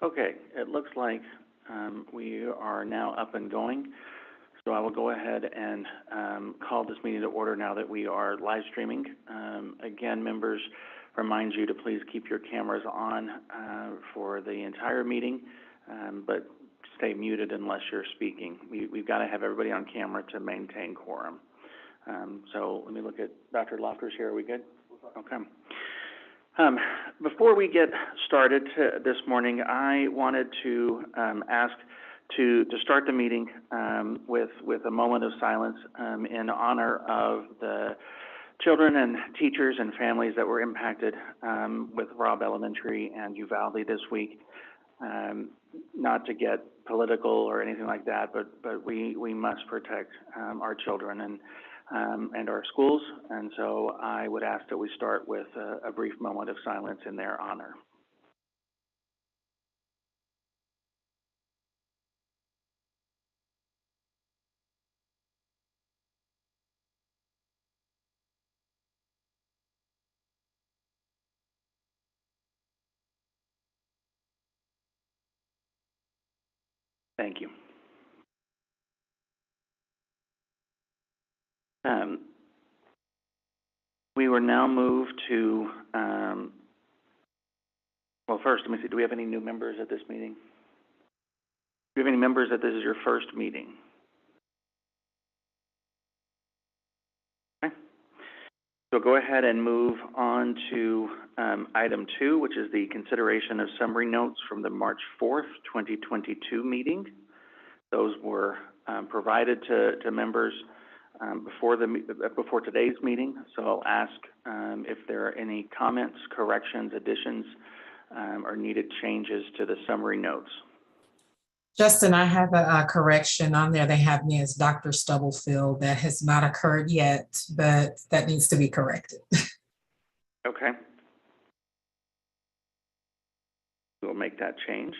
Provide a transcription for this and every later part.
Okay, it looks like we are now up and going. So I will go ahead and call this meeting to order now that we are live streaming. Again, members, remind you to please keep your cameras on for the entire meeting, but stay muted unless you're speaking. We've got to have everybody on camera to maintain quorum. So let me look at Dr. Lofters here. Are we good? Okay. Before we get started this morning, I wanted to ask to start the meeting with a moment of silence in honor of the children and teachers and families that were impacted with Robb Elementary and Uvalde this week. Not to get political or anything like that, but we must protect our children and our schools, and so I would ask that we start with a brief moment of silence in their honor. Thank you. We will now move to, well, first, let me see, do we have any new members at this meeting? Do we have any members that this is your first meeting? Okay. So go ahead and move on to item 2, which is the consideration of summary notes from the March 4th, 2022 meeting. Those were provided to members before today's meeting, so I'll ask if there are any comments, corrections, additions, or needed changes to the summary notes. Justin, I have a correction on there. They have me as Dr. Stubblefield. That has not occurred yet, but that needs to be corrected. Okay. We'll make that change.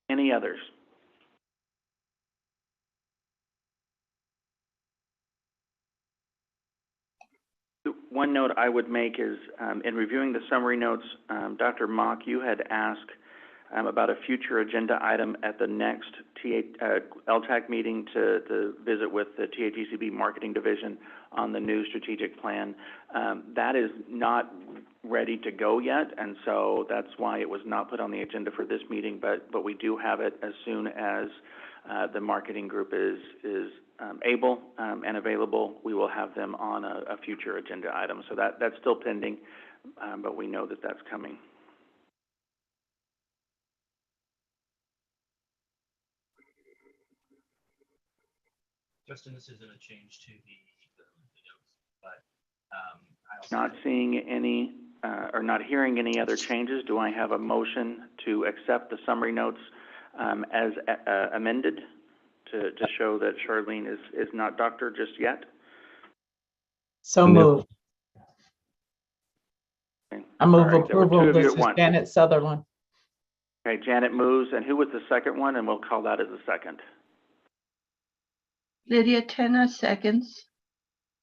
Any others? One note I would make is in reviewing the summary notes, Dr. Mock, you had asked about a future agenda item at the next Ltac meeting to visit with the TAGCB Marketing Division on the new strategic plan. That is not ready to go yet, and so that's why it was not put on the agenda for this meeting, but we do have it as soon as the marketing group is able and available. We will have them on a future agenda item. So that's still pending, but we know that that's coming. Justin, this isn't a change to the notes, but not seeing any or not hearing any other changes. Do I have a motion to accept the summary notes as amended to show that Charlene is not doctor just yet? So moved. Okay. I move Right, approval. This is Janet Sutherland. Okay, Janet moves, and who was the second one? And we'll call that as a second. Lydia Tenna seconds.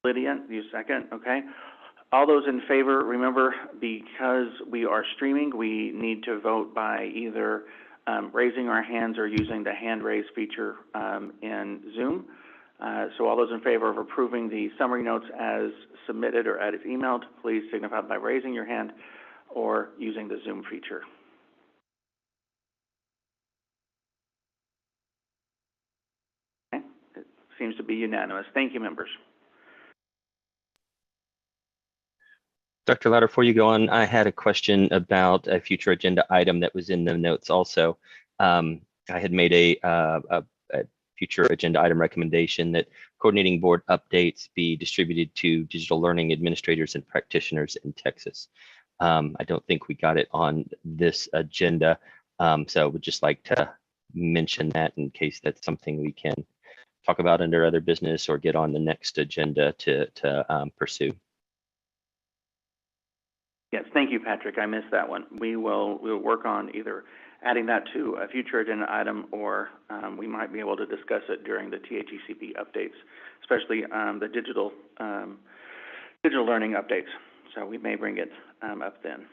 Lydia, you second, okay. All those in favor, remember, because we are streaming, we need to vote by either raising our hands or using the hand raise feature in Zoom. So all those in favor of approving the summary notes as submitted or as emailed, please signify by raising your hand or using the Zoom feature. Okay. It seems to be unanimous. Thank you, members. Dr. Lauder, before you go on, I had a question about a future agenda item that was in the notes also. I had made a future agenda item recommendation that coordinating board updates be distributed to digital learning administrators and practitioners in Texas. I don't think we got it on this agenda, so I would just like to mention that in case that's something we can talk about under other business or get on the next agenda to pursue. Yes, thank you, Patrick. I missed that one. We'll work on either adding that to a future agenda item, or we might be able to discuss it during the TAGCP updates, especially the digital learning updates. So we may bring it up then.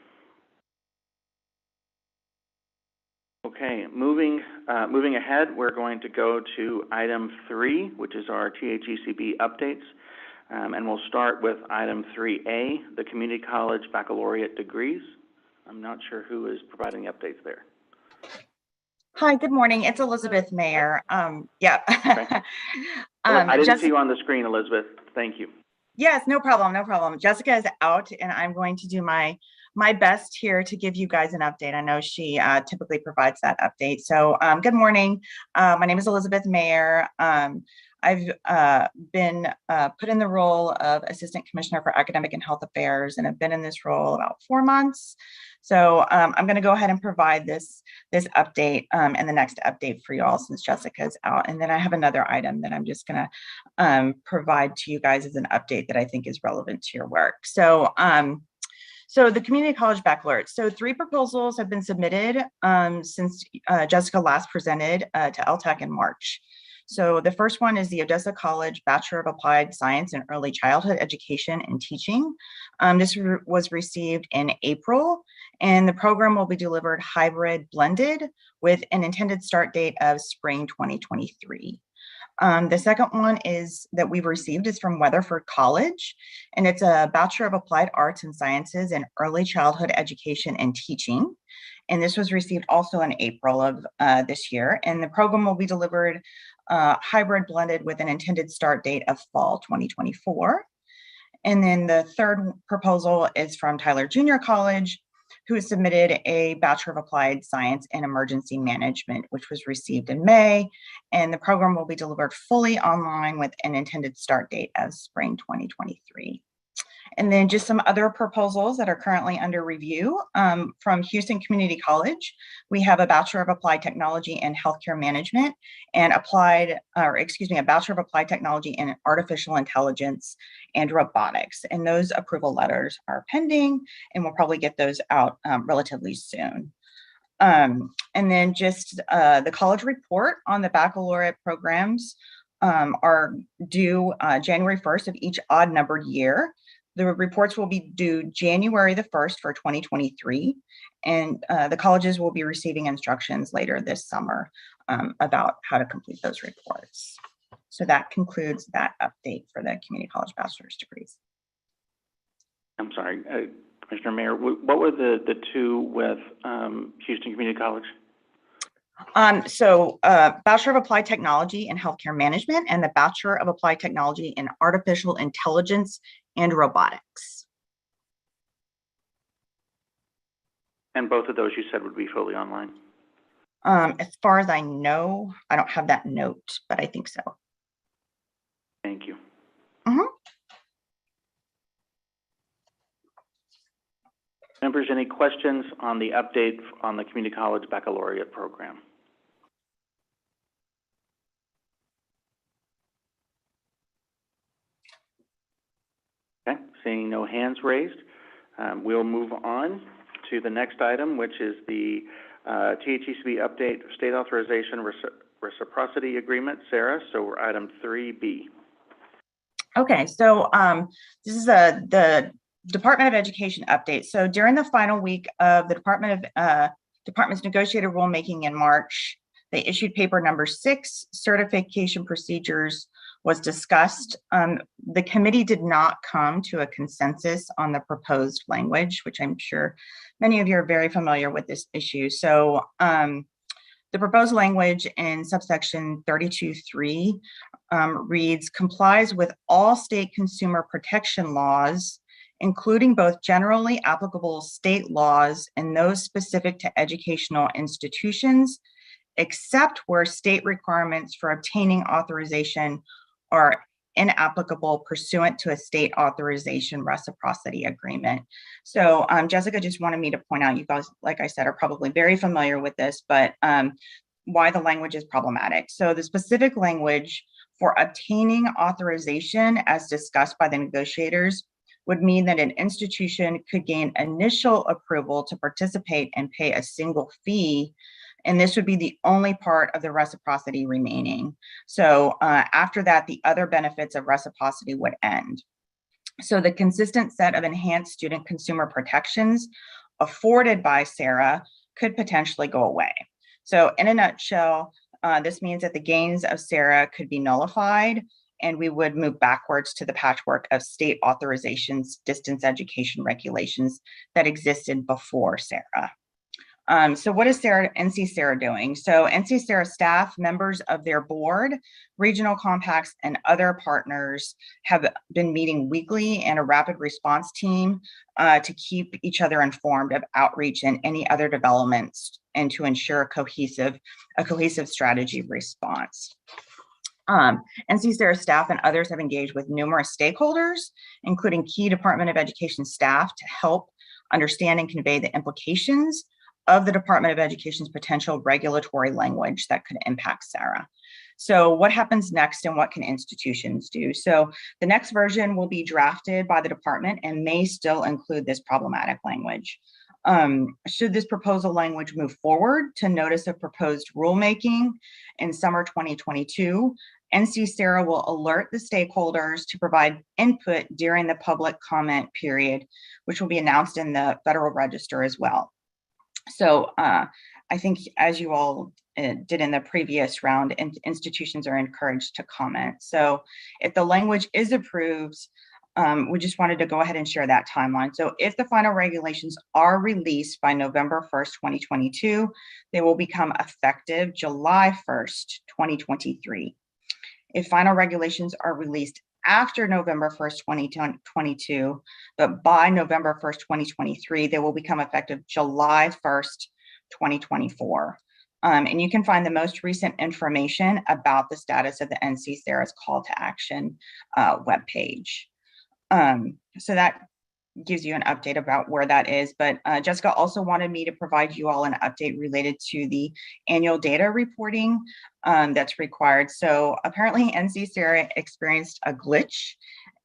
Okay, moving ahead, we're going to go to item 3, which is our TAGCP updates. And we'll start with item 3A, the Community College Baccalaureate degrees. I'm not sure who is providing the updates there. Hi, good morning. It's Elizabeth Mayer. Yeah. Okay. I didn't see you on the screen, Elizabeth. Thank you. Yes, no problem, no problem. Jessica is out, and I'm going to do my best here to give you guys an update. I know she typically provides that update. So good morning. My name is Elizabeth Mayer. I've been put in the role of Assistant Commissioner for Academic and Health Affairs, and I've been in this role about 4 months. So I'm going to go ahead and provide this update and the next update for you all since Jessica's out. And then I have another item that I'm just going to provide to you guys as an update that I think is relevant to your work. So so the Community College Baccalaureate. So 3 proposals have been submitted since Jessica last presented to Ltac in March. So the first one is the Odessa College Bachelor of Applied Science in Early Childhood Education and Teaching. This was received in April, and the program will be delivered hybrid blended with an intended start date of spring 2023. The second one is that we've received is from Weatherford College, and it's a Bachelor of Applied Arts and Sciences in Early Childhood Education and Teaching. And this was received also in April of this year. And the program will be delivered hybrid blended with an intended start date of fall 2024. And then the third proposal is from Tyler Junior College, who submitted a Bachelor of Applied Science in Emergency Management, which was received in May. And the program will be delivered fully online with an intended start date of spring 2023. And then just some other proposals that are currently under review from Houston Community College. We have a Bachelor of Applied Technology in Healthcare Management and a Bachelor of Applied Technology in Artificial Intelligence and Robotics. And those approval letters are pending, and we'll probably get those out relatively soon. And then just the college report on the baccalaureate programs are due January 1st of each odd numbered year. The reports will be due January the 1st for 2023, and the colleges will be receiving instructions later this summer about how to complete those reports. So that concludes that update for the community college bachelor's degrees. I'm sorry, Commissioner Mayer, what were the 2 with Houston Community College? Bachelor of Applied Technology in Healthcare Management and the Bachelor of Applied Technology in Artificial Intelligence and Robotics. And both of those you said would be fully online? As far as I know, I don't have that note, but I think so. Thank you. Members, any questions on the update on the Community College Baccalaureate program? Okay, seeing no hands raised, we'll move on to the next item, which is the TAGCP update state authorization reciprocity agreement. Sarah, so we're item 3B. Okay, so this is the Department of Education update. So during the final week of the department's negotiated rulemaking in March, they issued paper number 6, certification procedures was discussed. The committee did not come to a consensus on the proposed language, which I'm sure many of you are very familiar with this issue. So the proposed language in subsection 32.3 reads, complies with all state consumer protection laws, including both generally applicable state laws and those specific to educational institutions, except where state requirements for obtaining authorization are inapplicable pursuant to a state authorization reciprocity agreement. So Jessica just wanted me to point out, you guys, like I said, are probably very familiar with this, but why the language is problematic. So the specific language for obtaining authorization as discussed by the negotiators would mean that an institution could gain initial approval to participate and pay a single fee, and this would be the only part of the reciprocity remaining. So after that, the other benefits of reciprocity would end. So the consistent set of enhanced student consumer protections afforded by SARA could potentially go away. So in a nutshell, this means that the gains of SARA could be nullified, and we would move backwards to the patchwork of state authorizations, distance education regulations that existed before SARA. So what is NC SARA doing? So NC SARA staff, members of their board, regional compacts, and other partners have been meeting weekly and a rapid response team to keep each other informed of outreach and any other developments and to ensure a cohesive strategy response. NC SARA staff and others have engaged with numerous stakeholders, including key Department of Education staff, to help understand and convey the implications of the Department of Education's potential regulatory language that could impact SARA. So what happens next and what can institutions do? So the next version will be drafted by the department and may still include this problematic language. Should this proposal language move forward to notice of proposed rulemaking in summer 2022, NC SARA will alert the stakeholders to provide input during the public comment period, which will be announced in the Federal Register as well. So I think, as you all did in the previous round, institutions are encouraged to comment. So if the language is approved, we just wanted to go ahead and share that timeline. So if the final regulations are released by November 1st, 2022, they will become effective July 1st, 2023. If final regulations are released after November 1st, 2022, but by November 1st, 2023, they will become effective July 1st, 2024. And you can find the most recent information about the status of the NC SARA's call to action webpage. So that gives you an update about where that is, but Jessica also wanted me to provide you all an update related to the annual data reporting that's required. So apparently NC SARA experienced a glitch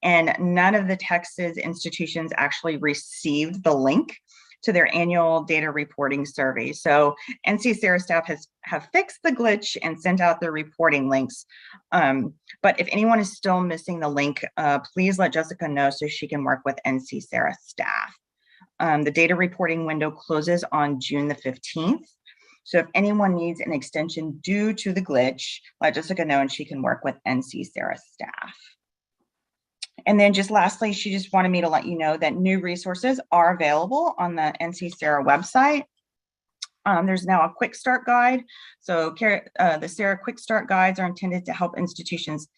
and none of the Texas institutions actually received the link to their annual data reporting survey. So NC SARA staff have fixed the glitch and sent out their reporting links. But if anyone is still missing the link, please let Jessica know so she can work with NC SARA staff. The data reporting window closes on June the 15th. So if anyone needs an extension due to the glitch, let Jessica know and she can work with NC SARA staff. And then just lastly, she just wanted me to let you know that new resources are available on the NC SARA website. There's now a quick start guide. So the SARA quick start guides are intended to help institutions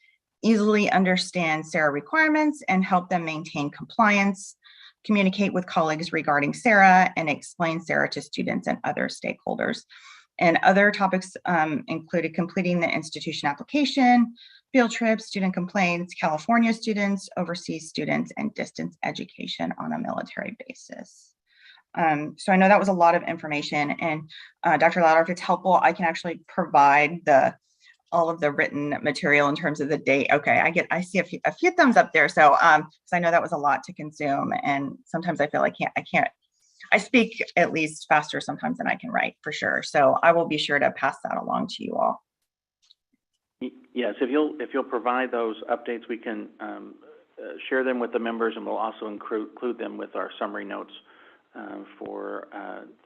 easily understand SARA requirements and help them maintain compliance, communicate with colleagues regarding SARA, and explain SARA to students and other stakeholders. And other topics included completing the institution application, field trips, student complaints, California students, overseas students, and distance education on a military basis. So I know that was a lot of information, and Dr. Louder, if it's helpful, I can actually provide all of the written material in terms of the date. Okay, I see a few thumbs up there. So I know that was a lot to consume, and sometimes I feel I speak at least faster sometimes than I can write, for sure. So I will be sure to pass that along to you all. Yes, if you'll provide those updates, we can share them with the members, and we'll also include them with our summary notes for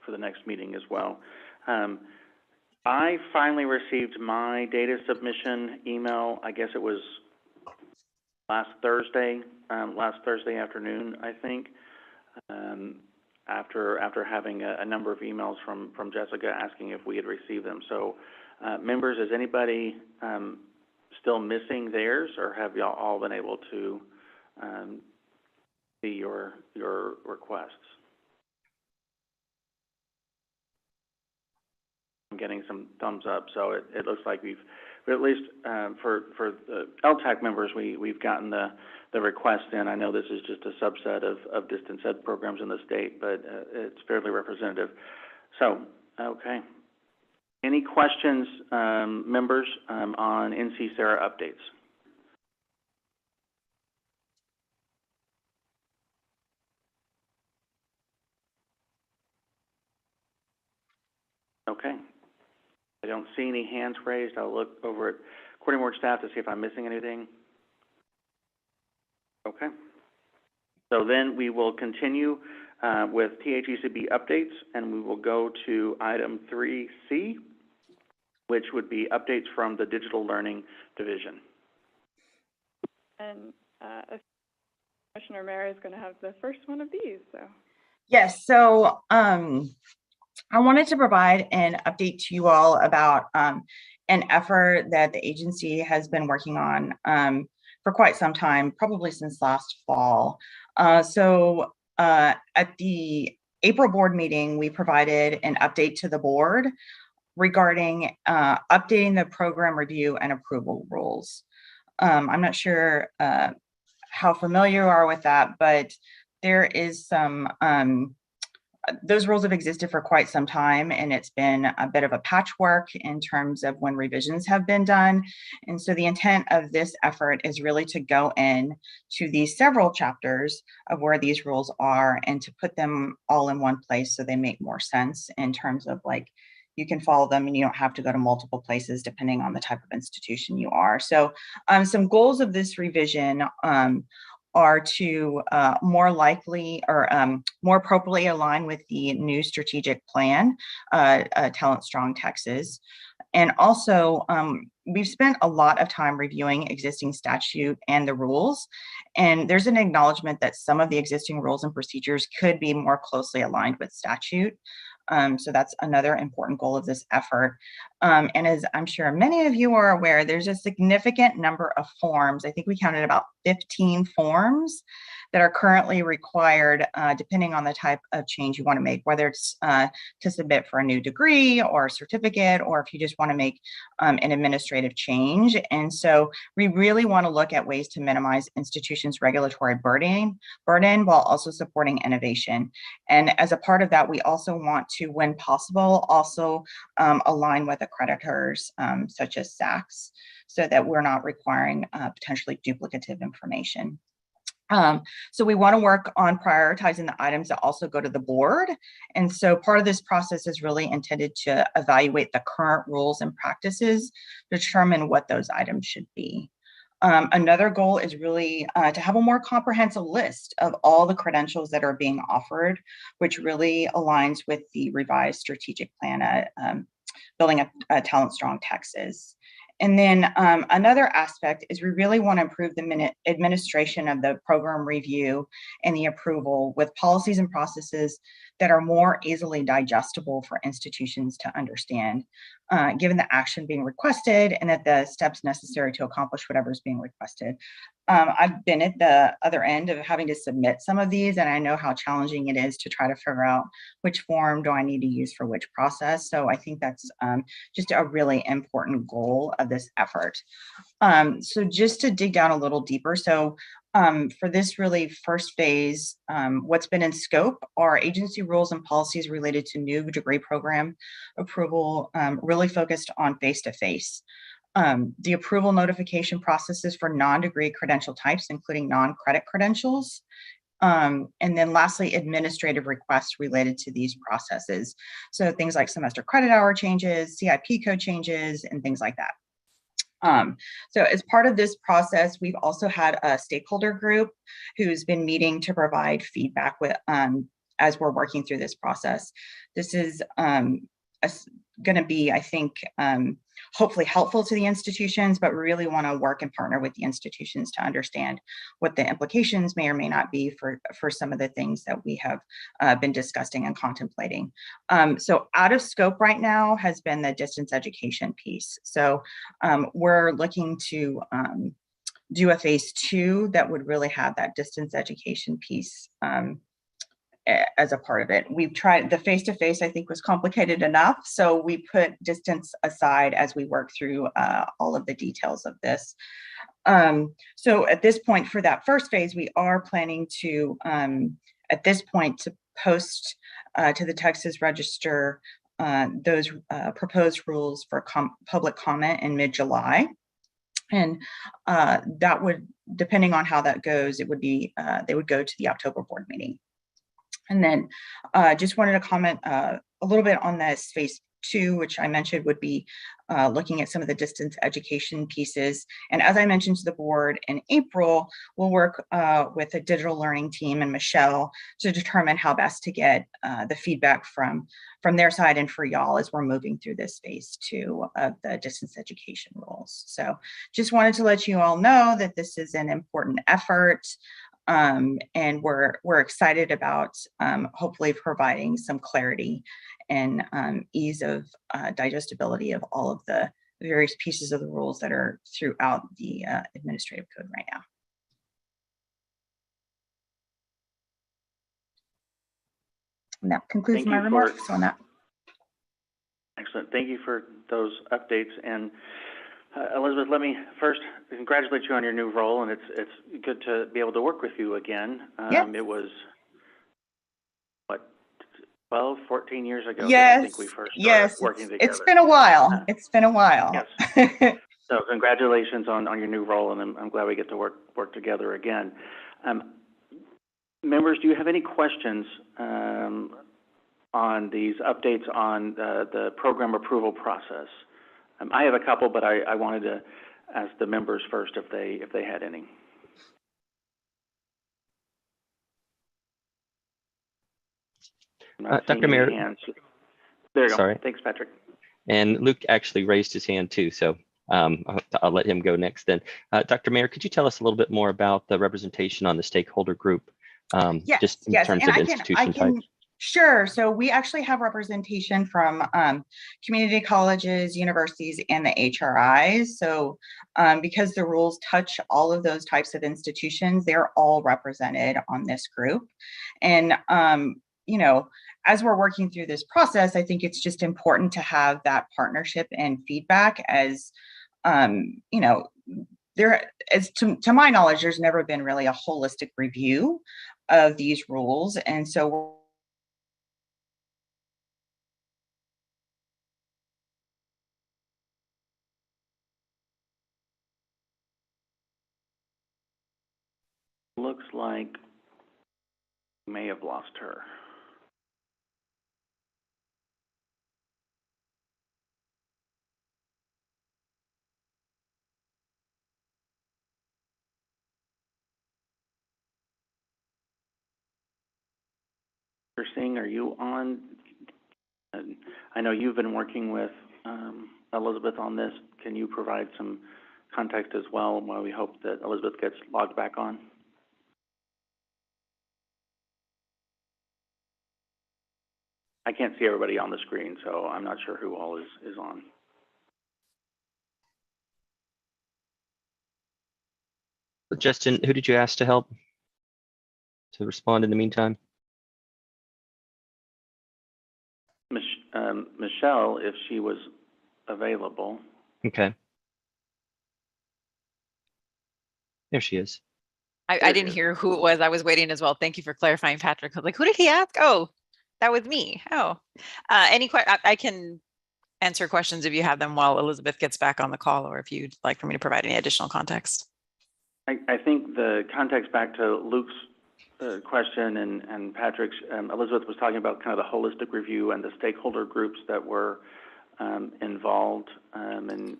the next meeting as well. I finally received my data submission email. I guess it was last Thursday afternoon, I think. After having a number of emails from Jessica asking if we had received them. So, members, is anybody still missing theirs, or have y'all all been able to see your requests? I'm getting some thumbs up, so it looks like we've at least for the Ltac members, we've gotten the request in. I know this is just a subset of distance ed programs in the state, but it's fairly representative. So, okay. Any questions, members, on NC SARA updates? Okay. I don't see any hands raised. I'll look over at Coordinating Board staff to see if I'm missing anything. Okay. So then we will continue with THECB updates, and we will go to item 3C, which would be updates from the Digital Learning Division. And Commissioner Mayer is going to have the first one of these. So Yes, so I wanted to provide an update to you all about an effort that the agency has been working on for quite some time, probably since last fall. So at the April board meeting, we provided an update to the board regarding updating the program review and approval rules. I'm not sure how familiar you are with that, but there is some those rules have existed for quite some time, and it's been a bit of a patchwork in terms of when revisions have been done. And so the intent of this effort is really to go in to these several chapters of where these rules are and to put them all in one place so they make more sense in terms of like, you can follow them and you don't have to go to multiple places depending on the type of institution you are. So some goals of this revision are to more likely or more appropriately align with the new strategic plan, Talent Strong Texas. And also, we've spent a lot of time reviewing existing statute and the rules, and there's an acknowledgement that some of the existing rules and procedures could be more closely aligned with statute. So that's another important goal of this effort. And as I'm sure many of you are aware, there's a significant number of forms. I think we counted about 15 forms that are currently required, depending on the type of change you want to make, whether it's to submit for a new degree or a certificate, or if you just want to make an administrative change. And so we really want to look at ways to minimize institutions' regulatory burden while also supporting innovation. And as a part of that, we also want to, when possible, also align with accreditors such as SACs, so that we're not requiring potentially duplicative information. So we want to work on prioritizing the items that also go to the board. And so part of this process is really intended to evaluate the current rules and practices, determine what those items should be. Another goal is really to have a more comprehensive list of all the credentials that are being offered, which really aligns with the revised strategic plan, building a Talent Strong Texas. And then another aspect is we really want to improve the administration of the program review and the approval with policies and processes that are more easily digestible for institutions to understand, given the action being requested and that the steps necessary to accomplish whatever is being requested. I've been at the other end of having to submit some of these, and I know how challenging it is to try to figure out which form do I need to use for which process. So I think that's just a really important goal of this effort. So just to dig down a little deeper, so for this really first phase, what's been in scope are agency rules and policies related to new degree program approval, really focused on face-to-face. The approval notification processes for non-degree credential types, including non-credit credentials. And then lastly, administrative requests related to these processes. So things like semester credit hour changes, CIP code changes, and things like that. So as part of this process, we've also had a stakeholder group who's been meeting to provide feedback with as we're working through this process. This is going to be, I think, hopefully helpful to the institutions, but we really want to work and partner with the institutions to understand what the implications may or may not be for some of the things that we have been discussing and contemplating. So out of scope right now has been the distance education piece. So we're looking to do a phase 2 that would really have that distance education piece as a part of it. We've tried the face-to-face, I think, was complicated enough. So we put distance aside as we work through all of the details of this. So at this point for that first phase, we are planning to, at this point, to post to the Texas Register those proposed rules for public comment in mid-July. And that would, depending on how that goes, it would be, they would go to the October board meeting. And then just wanted to comment a little bit on this 2, which I mentioned would be looking at some of the distance education pieces. And as I mentioned to the board in April, we'll work with the digital learning team and Michelle to determine how best to get the feedback from their side and for y'all as we're moving through this phase 2 of the distance education rules. So just wanted to let you all know that this is an important effort. And we're excited about hopefully providing some clarity and ease of digestibility of all of the various pieces of the rules that are throughout the administrative code right now. And that concludes my remarks on that. Excellent. Thank you for those updates. And Elizabeth, let me first congratulate you on your new role, and it's good to be able to work with you again. Yes. It was, what, 12, 14 years ago Yes. that I think we first started working together. It's been a while. It's been a while. Yes. So congratulations on your new role, and I'm glad we get to work together again. Members, do you have any questions on these updates on the program approval process? I have a couple, but I wanted to ask the members first if they had any. Dr. Mayer. There you go. Sorry. Thanks, Patrick. And Luke actually raised his hand too, so I'll let him go next then. Dr. Mayer, could you tell us a little bit more about the representation on the stakeholder group, just in terms of institution types? Sure. So we actually have representation from community colleges, universities, and the HRIs. So because the rules touch all of those types of institutions, they're all represented on this group. And, you know, as we're working through this process, I think it's just important to have that partnership and feedback as, you know, to my knowledge, there's never been really a holistic review of these rules. And so looks like we may have lost her. Singh, are you on? I know you've been working with Elizabeth on this. Can you provide some context as well while we hope that Elizabeth gets logged back on? I can't see everybody on the screen, so I'm not sure who all is on. Justin, who did you ask to help to respond in the meantime? Michelle, if she was available. Okay. There she is. I didn't hear who it was. I was waiting as well. Thank you for clarifying, Patrick. I was like, who did he ask? Oh, that was me. Oh, I can answer questions if you have them while Elizabeth gets back on the call, or if you'd like for me to provide any additional context. I think the context back to Luke's question and Patrick's, Elizabeth was talking about kind of the holistic review and the stakeholder groups that were involved and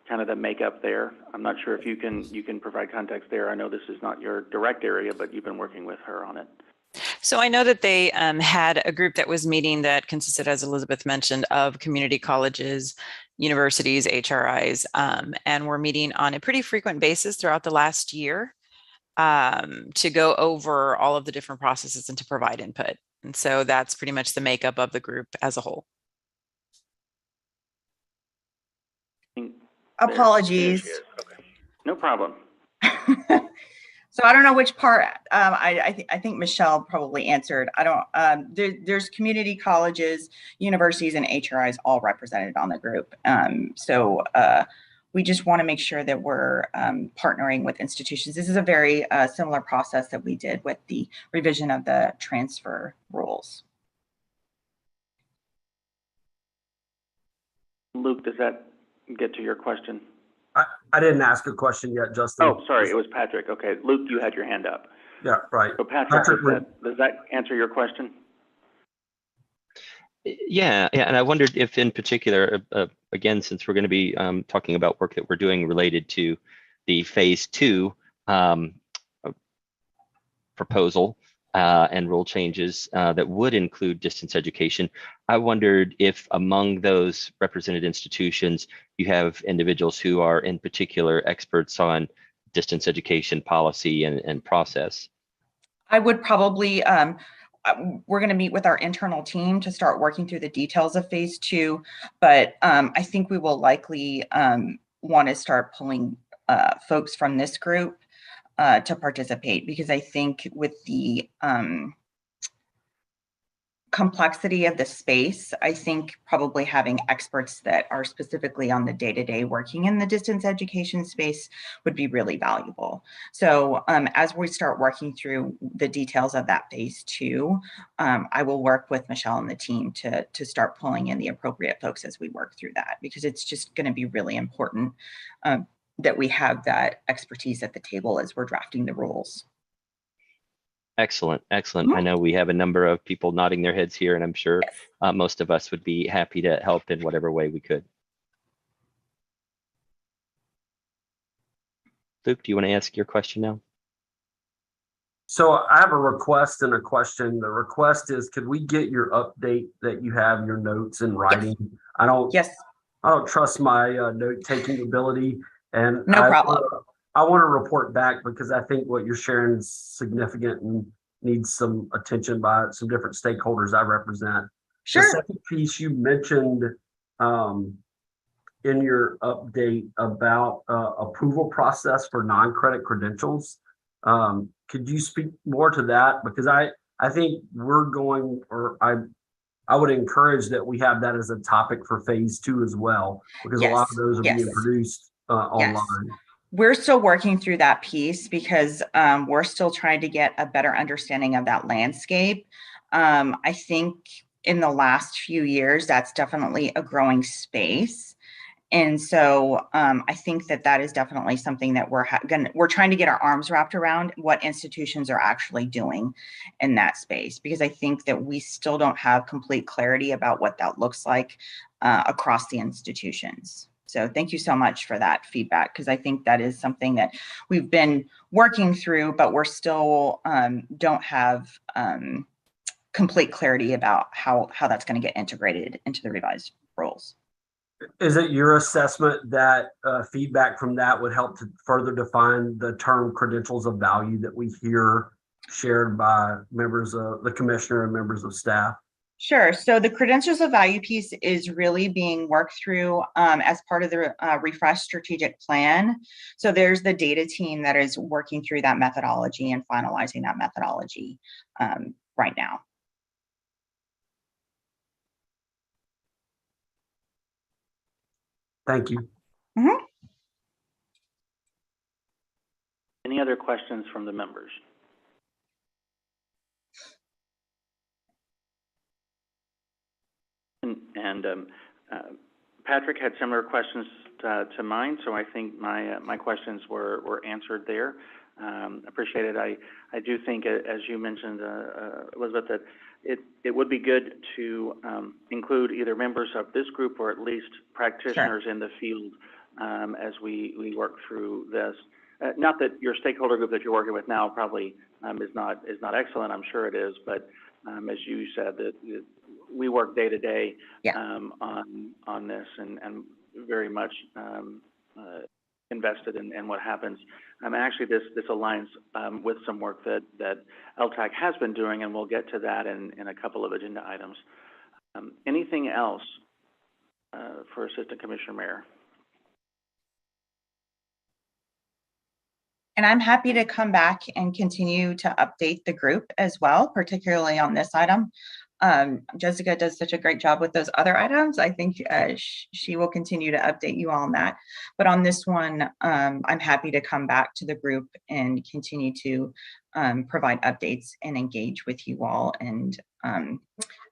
kind of the makeup there. I'm not sure if you can provide context there. I know this is not your direct area, but you've been working with her on it. So I know that they had a group that was meeting that consisted, as Elizabeth mentioned, of community colleges, universities, HRIs, and we're meeting on a pretty frequent basis throughout the last year to go over all of the different processes and to provide input. And so that's pretty much the makeup of the group as a whole. Apologies. Okay. No problem. So I don't know which part. I think Michelle probably answered. I don't. There's community colleges, universities, and HRIs all represented on the group. So we just want to make sure that we're partnering with institutions. This is a very similar process that we did with the revision of the transfer rules. Luke, does that get to your question? I didn't ask a question yet, Justin. Oh, sorry, it was Patrick. Okay, Luke, you had your hand up. Yeah, right. So Patrick, does that answer your question? Yeah, and I wondered if in particular, again, since we're going to be talking about work that we're doing related to the phase 2 proposal and rule changes that would include distance education, I wondered if among those represented institutions, you have individuals who are in particular experts on distance education policy and process. I would probably, we're going to meet with our internal team to start working through the details of phase 2, but I think we will likely want to start pulling folks from this group to participate, because I think with the complexity of the space, I think probably having experts that are specifically on the day-to-day working in the distance education space would be really valuable. So as we start working through the details of that phase 2, I will work with Michelle and the team to start pulling in the appropriate folks as we work through that, because it's just going to be really important that we have that expertise at the table as we're drafting the rules. Excellent, excellent. I know we have a number of people nodding their heads here, and I'm sure most of us would be happy to help in whatever way we could. Luke, do you want to ask your question now? So I have a request and a question. The request is, could we get your update that you have your notes in writing? Yes. I don't trust my note-taking ability, and No problem. I want to report back because I think what you're sharing is significant and needs some attention by some different stakeholders I represent. Sure. The second piece you mentioned in your update about approval process for non-credit credentials. Could you speak more to that? Because I think we're going, or I would encourage that we have that as a topic for phase 2 as well, because a lot of those are being produced online. We're still working through that piece because we're still trying to get a better understanding of that landscape. I think in the last few years, that's definitely a growing space. And so I think that is definitely something that we're trying to get our arms wrapped around what institutions are actually doing in that space, because I think that we still don't have complete clarity about what that looks like across the institutions. So thank you so much for that feedback, because I think that is something that we've been working through, but we're still don't have complete clarity about how that's going to get integrated into the revised rules. Is it your assessment that feedback from that would help to further define the term credentials of value that we hear shared by members of the commissioner and members of staff? Sure. So the credentials of value piece is really being worked through as part of the refresh strategic plan. So there's the data team that is working through that methodology and finalizing that methodology right now. Thank you. Mm-hmm. Any other questions from the members? And Patrick had similar questions to mine, so I think my questions were answered there. Appreciate it. I do think, as you mentioned, Elizabeth, that it would be good to include either members of this group or at least practitioners in the field as we work through this. Not that your stakeholder group that you're working with now probably is not excellent. I'm sure it is, but as you said, that we work day to day on this and very much invested in what happens. Actually, this aligns with some work that Ltac has been doing, and we'll get to that in a couple of agenda items. Anything else for Assistant Commissioner Mayer? And I'm happy to come back and continue to update the group as well, particularly on this item. Jessica does such a great job with those other items. I think she will continue to update you all on that. But on this one, I'm happy to come back to the group and continue to provide updates and engage with you all. And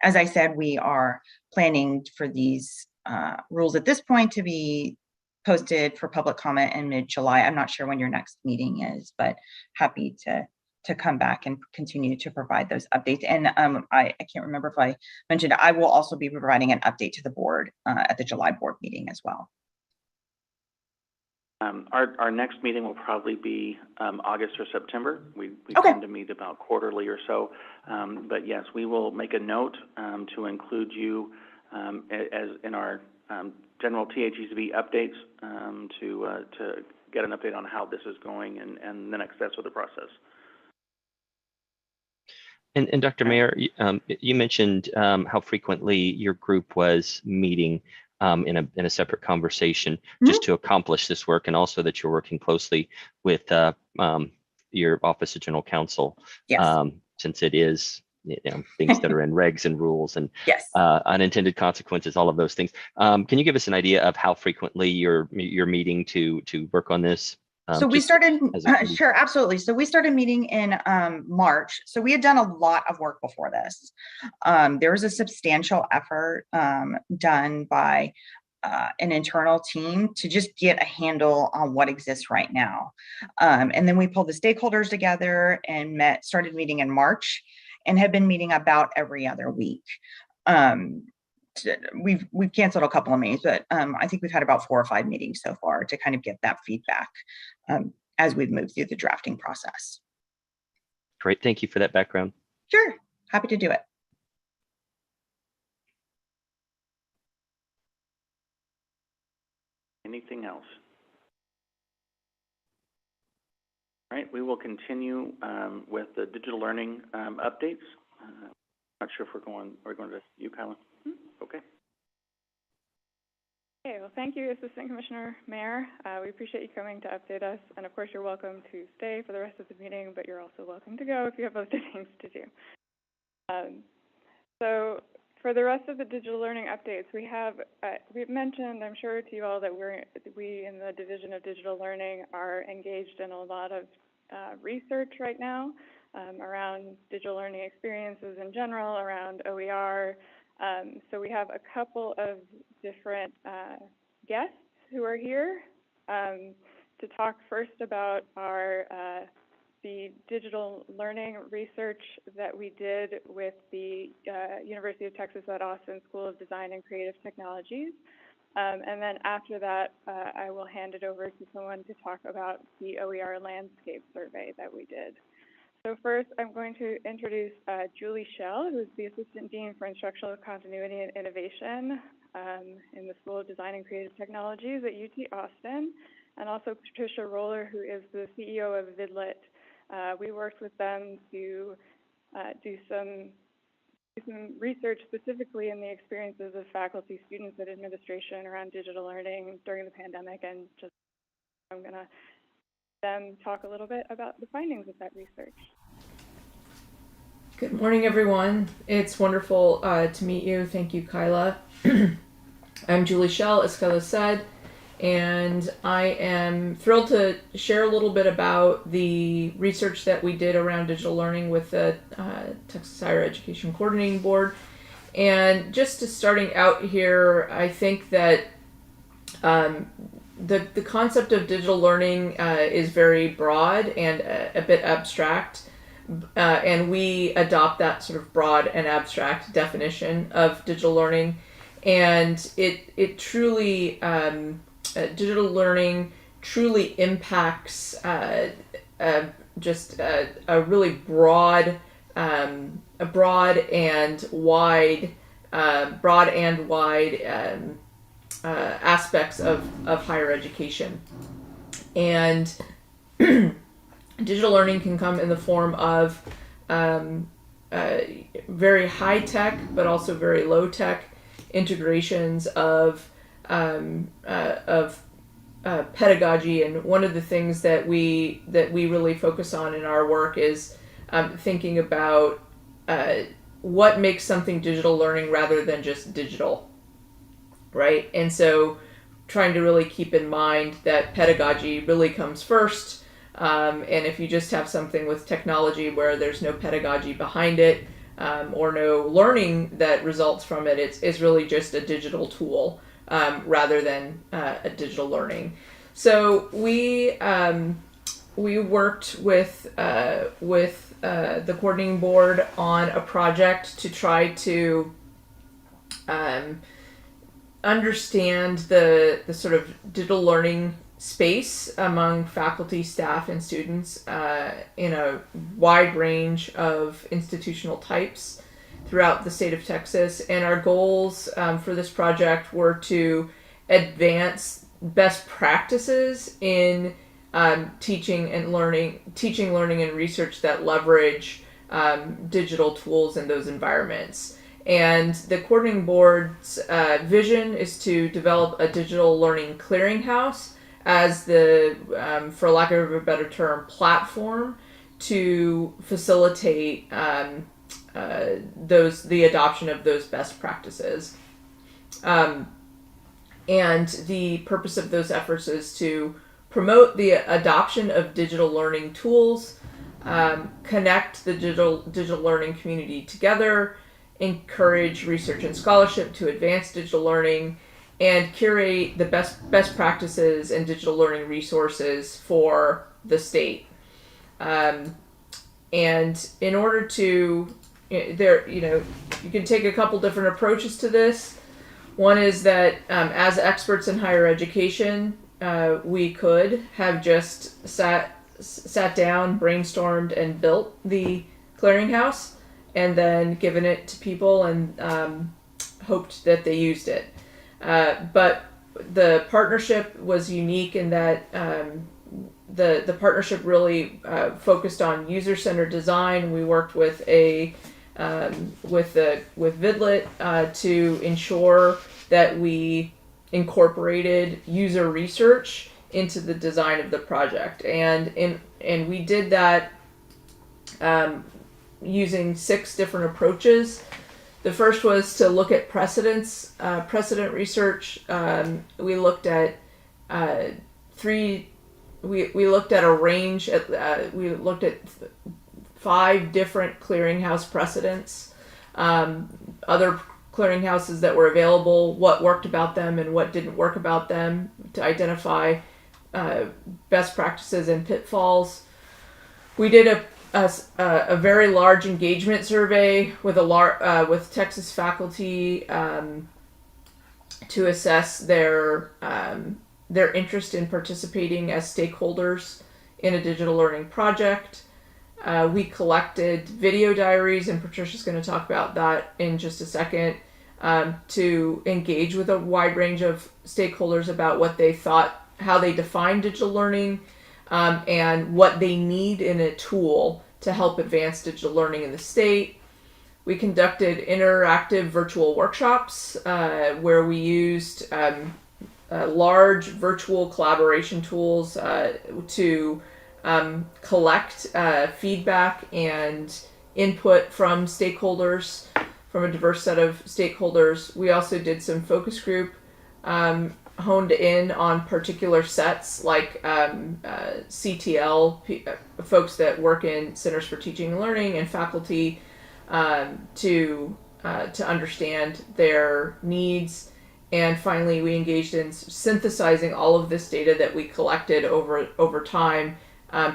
as I said, we are planning for these rules at this point to be posted for public comment in mid-July. I'm not sure when your next meeting is, but happy to come back and continue to provide those updates. And I can't remember if I mentioned, I will also be providing an update to the board at the July board meeting as well. Our next meeting will probably be August or September. We Okay. tend to meet about quarterly or so. But yes, we will make a note to include you as in our general THECB updates to get an update on how this is going and the next steps of the process. And Dr. Mayer, you mentioned how frequently your group was meeting in a separate conversation just to accomplish this work, and also that you're working closely with your Office of General Counsel, Yes. since it is things that are in regs and rules and Yes. unintended consequences, all of those things. Can you give us an idea of how frequently you're meeting to work on this? So we started, committee? sure, absolutely. So we started meeting in March. So we had done a lot of work before this. There was a substantial effort done by an internal team to just get a handle on what exists right now. And then we pulled the stakeholders together and started meeting in March and have been meeting about every other week. We've canceled a couple of meetings, but I think we've had about 4 or 5 meetings so far to kind of get that feedback as we've moved through the drafting process. Great, thank you for that background. Sure, happy to do it. Anything else? All right, we will continue with the digital learning updates. Not sure if we're going to you, Kyla. Okay. Okay, well, thank you, Assistant Commissioner Mayer. We appreciate you coming to update us. And of course, you're welcome to stay for the rest of the meeting, but you're also welcome to go if you have other things to do. So for the rest of the digital learning updates, we've mentioned, I'm sure to you all, that we in the Division of Digital Learning are engaged in a lot of research right now around digital learning experiences in general, around OER. So we have a couple of different guests who are here to talk first about the digital learning research that we did with the University of Texas at Austin School of Design and Creative Technologies. And then after that, I will hand it over to someone to talk about the OER landscape survey that we did. So first, I'm going to introduce Julie Schell, who is the Assistant Dean for Instructional Continuity and Innovation in the School of Design and Creative Technologies at UT Austin, and also Patricia Roller, who is the CEO of Vidlit. We worked with them to do some research specifically in the experiences of faculty, students, and administration around digital learning during the pandemic, and just I'm going to them talk a little bit about the findings of that research. Good morning, everyone. It's wonderful to meet you. Thank you, Kyla. I'm Julie Schell, as Kyla said, and I am thrilled to share a little bit about the research that we did around digital learning with the Texas Higher Education Coordinating Board. And just to starting out here, I think that the concept of digital learning is very broad and a bit abstract, and we adopt that sort of broad and abstract definition of digital learning. And it truly, digital learning truly impacts just a really broad and wide aspects of higher education. And digital learning can come in the form of very high tech, but also very low tech integrations of pedagogy. And one of the things that we really focus on in our work is thinking about what makes something digital learning rather than just digital, right? And so trying to really keep in mind that pedagogy really comes first. And if you just have something with technology where there's no pedagogy behind it, or no learning that results from it, it's really just a digital tool rather than a digital learning. So we we worked with the coordinating board on a project to try to understand the sort of digital learning space among faculty, staff, and students in a wide range of institutional types throughout the state of Texas. And our goals for this project were to advance best practices in teaching, learning, and research that leverage digital tools in those environments. And the coordinating board's vision is to develop a digital learning clearinghouse as the, for lack of a better term, platform to facilitate the adoption of those best practices. And the purpose of those efforts is to promote the adoption of digital learning tools, connect the digital learning community together, encourage research and scholarship to advance digital learning, and curate the best practices and digital learning resources for the state. And in order to, you can take a couple different approaches to this. One is that as experts in higher education, we could have just sat down, brainstormed, and built the clearinghouse, and then given it to people and hoped that they used it. But the partnership was unique in that the partnership really focused on user-centered design. We worked with Vidlet to ensure that we incorporated user research into the design of the project, and we did that using 6 different approaches. The first was to look at precedent research. We looked at we looked at a range. We looked at 5 different clearinghouse precedents, other clearinghouses that were available, what worked about them and what didn't work about them, to identify best practices and pitfalls. We did a very large engagement survey with with Texas faculty to assess their interest in participating as stakeholders in a digital learning project. We collected video diaries, and Patricia's going to talk about that in just a second, to engage with a wide range of stakeholders about what they thought, how they define digital learning, and what they need in a tool to help advance digital learning in the state. We conducted interactive virtual workshops where we used large virtual collaboration tools to collect feedback and input from stakeholders, from a diverse set of stakeholders. We also did some focus group, honed in on particular sets like CTL, folks that work in Centers for Teaching and Learning, and faculty to understand their needs. And finally, we engaged in synthesizing all of this data that we collected over time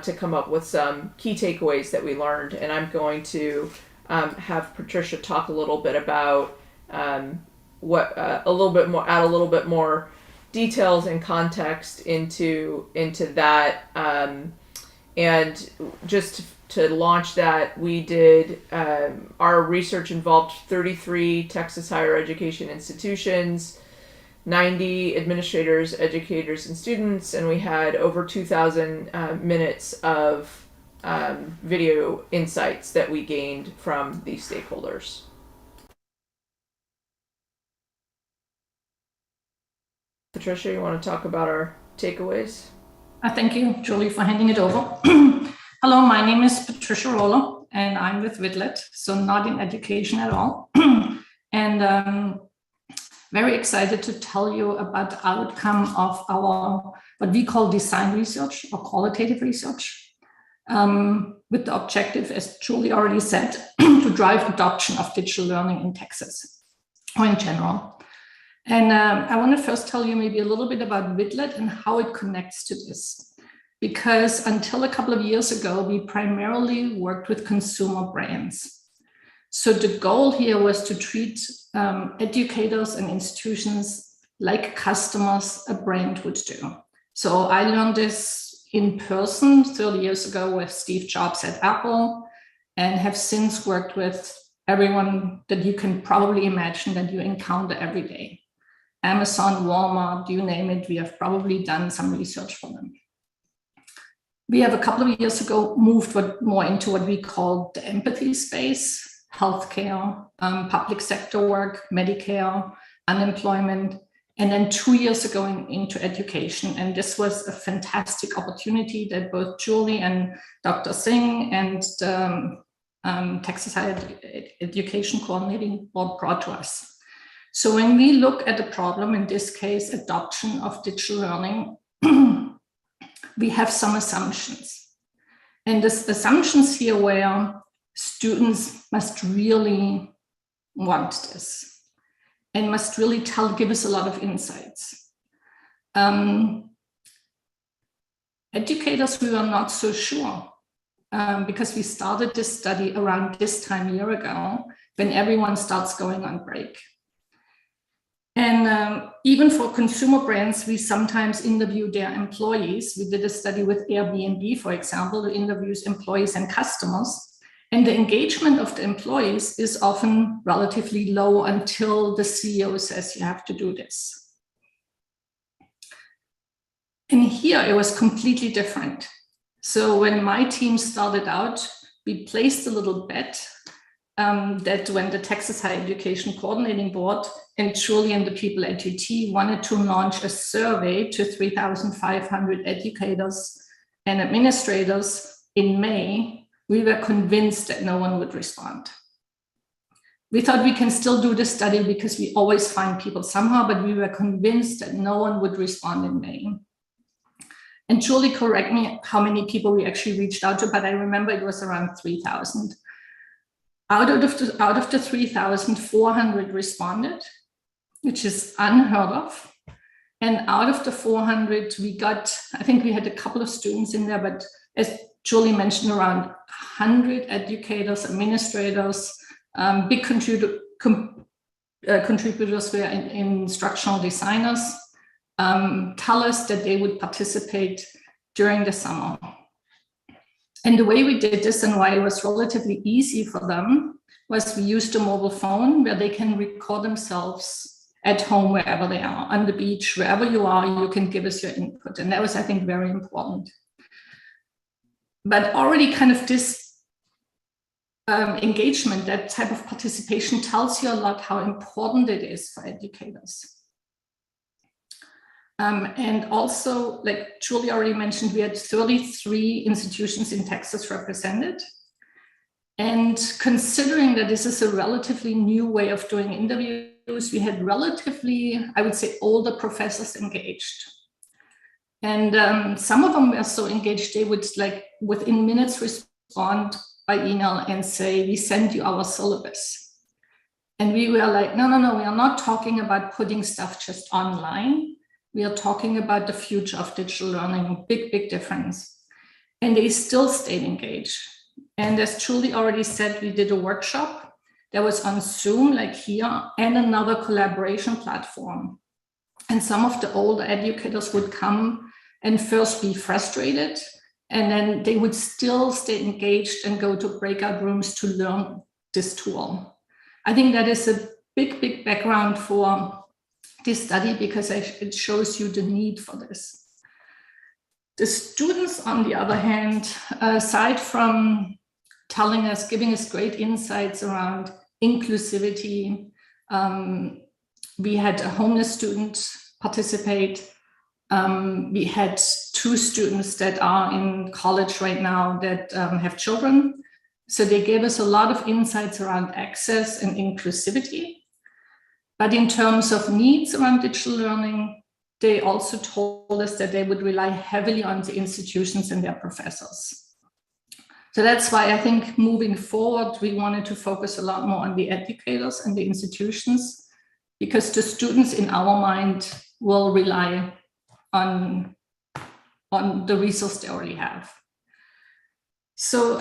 to come up with some key takeaways that we learned. And I'm going to have Patricia talk a little bit about add a little bit more details and context into that. And just to launch that, we did our research involved 33 Texas higher education institutions, 90 administrators, educators, and students, and we had over 2,000 minutes of video insights that we gained from these stakeholders. Patricia, you want to talk about our takeaways? Thank you, Julie, for handing it over. Hello, my name is Patricia Rollo, and I'm with Vidlet, so not in education at all. And very excited to tell you about the outcome of our, what we call design research or qualitative research, with the objective, as Julie already said, to drive adoption of digital learning in Texas or in general. And I want to first tell you maybe a little bit about Vidlet and how it connects to this. because until a couple of years ago, we primarily worked with consumer brands. So the goal here was to treat educators and institutions like customers a brand would do. So I learned this in person 30 years ago with Steve Jobs at Apple, and have since worked with everyone that you can probably imagine that you encounter every day. Amazon, Walmart, you name it, we have probably done some research for them. We have a couple of years ago moved more into what we call the empathy space, healthcare, public sector work, Medicare, unemployment, and then 2 years ago into education. And this was a fantastic opportunity that both Julie and Dr. Singh and the Texas Higher Education Coordinating Board brought to us. So when we look at the problem, in this case, adoption of digital learning, we have some assumptions. And the assumptions here were students must really want this and must really give us a lot of insights. Educators, we were not so sure because we started this study around this time a year ago when everyone starts going on break. And even for consumer brands, we sometimes interview their employees. We did a study with Airbnb, for example, that interviews employees and customers. And the engagement of the employees is often relatively low until the CEO says you have to do this. And here it was completely different. So when my team started out, we placed a little bet that when the Texas Higher Education Coordinating Board and Julie and the people at UT wanted to launch a survey to 3,500 educators and administrators in May, we were convinced that no one would respond. We thought we can still do this study because we always find people somehow, but we were convinced that no one would respond in May. And Julie, correct me how many people we actually reached out to, but I remember it was around 3,000. Out of the 3,400 responded, which is unheard of. And out of the 400, we got, I think we had a couple of students in there, but as Julie mentioned, around 100 educators, administrators, big contributors were instructional designers, tell us that they would participate during the summer. And the way we did this and why it was relatively easy for them was we used a mobile phone where they can record themselves at home, wherever they are, on the beach, wherever you are, you can give us your input. And that was, I think, very important. But already kind of this engagement, that type of participation tells you a lot how important it is for educators. And also, like Julie already mentioned, we had 33 institutions in Texas represented. And considering that this is a relatively new way of doing interviews, we had relatively, I would say, older professors engaged. And some of them were so engaged, they would like within minutes respond by email and say, we send you our syllabus. And we were like, no, we are not talking about putting stuff just online. We are talking about the future of digital learning, big difference. And they still stayed engaged. And as Julie already said, we did a workshop that was on Zoom, like here, and another collaboration platform. And some of the older educators would come and first be frustrated, and then they would still stay engaged and go to breakout rooms to learn this tool. I think that is a big background for this study because it shows you the need for this. The students, on the other hand, aside from telling us, giving us great insights around inclusivity, we had a homeless student participate. We had 2 students that are in college right now that have children. So they gave us a lot of insights around access and inclusivity. But in terms of needs around digital learning, they also told us that they would rely heavily on the institutions and their professors. So that's why I think moving forward, we wanted to focus a lot more on the educators and the institutions, because the students in our mind will rely on on the resource they already have. So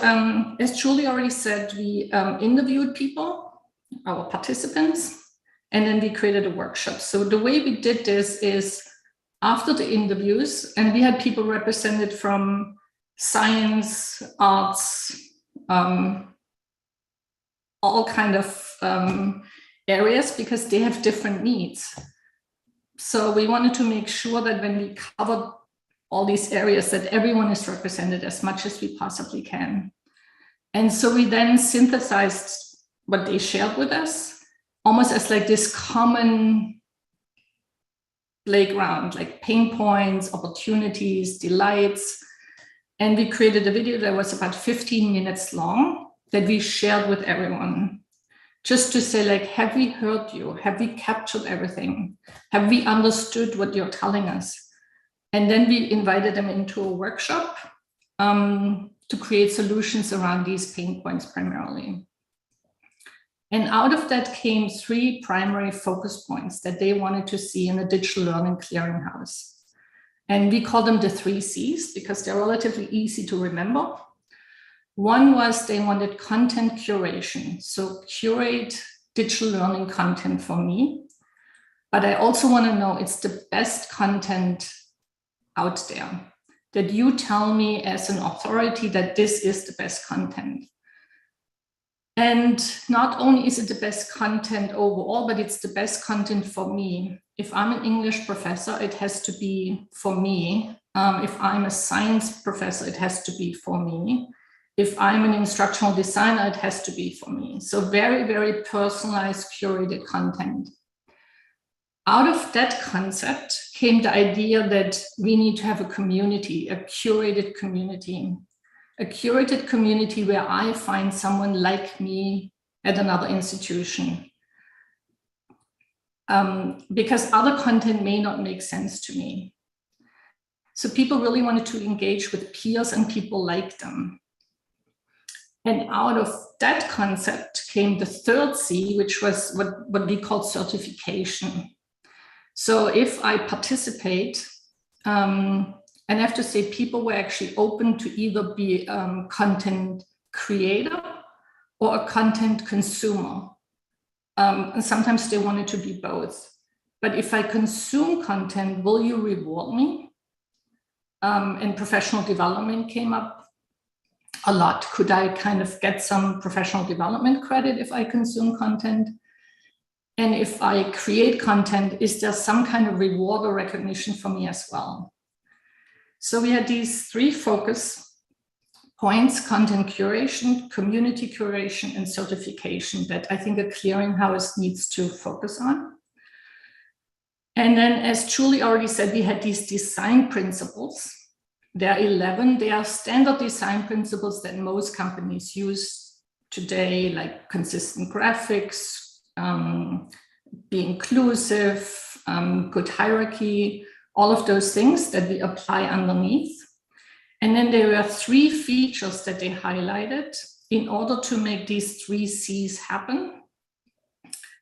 as Julie already said, we interviewed people, our participants, and then we created a workshop. So the way we did this is after the interviews, and we had people represented from science, arts, all kind of areas, because they have different needs. So we wanted to make sure that when we covered all these areas, that everyone is represented as much as we possibly can. And so we then synthesized what they shared with us, almost as like this common playground, like pain points, opportunities, delights. And we created a video that was about 15 minutes long that we shared with everyone, just to say, like, have we heard you? Have we captured everything? Have we understood what you're telling us? And then we invited them into a workshop to create solutions around these pain points primarily. And out of that came 3 primary focus points that they wanted to see in a digital learning clearinghouse. And we call them the 3 C's because they're relatively easy to remember. One was they wanted content curation. So curate digital learning content for me. But I also want to know it's the best content out there, that you tell me as an authority that this is the best content. And not only is it the best content overall, but it's the best content for me. If I'm an English professor, it has to be for me. If I'm a science professor, it has to be for me. If I'm an instructional designer, it has to be for me. So very, very personalized, curated content. Out of that concept came the idea that we need to have a community, a curated community where I find someone like me at another institution. Because other content may not make sense to me. So people really wanted to engage with peers and people like them. And out of that concept came the 3rd C, which was what we call certification. So if I participate, and I have to say people were actually open to either be a content creator or a content consumer. And sometimes they wanted to be both. But if I consume content, will you reward me? And professional development came up a lot. Could I kind of get some professional development credit if I consume content? And if I create content, is there some kind of reward or recognition for me as well? So we had these 3 focus points: content curation, community curation, and certification that I think a clearinghouse needs to focus on. And then, as Julie already said, we had these design principles. There are 11. They are standard design principles that most companies use today, like consistent graphics, be inclusive, good hierarchy, all of those things that we apply underneath. And then there were 3 features that they highlighted in order to make these 3 C's happen.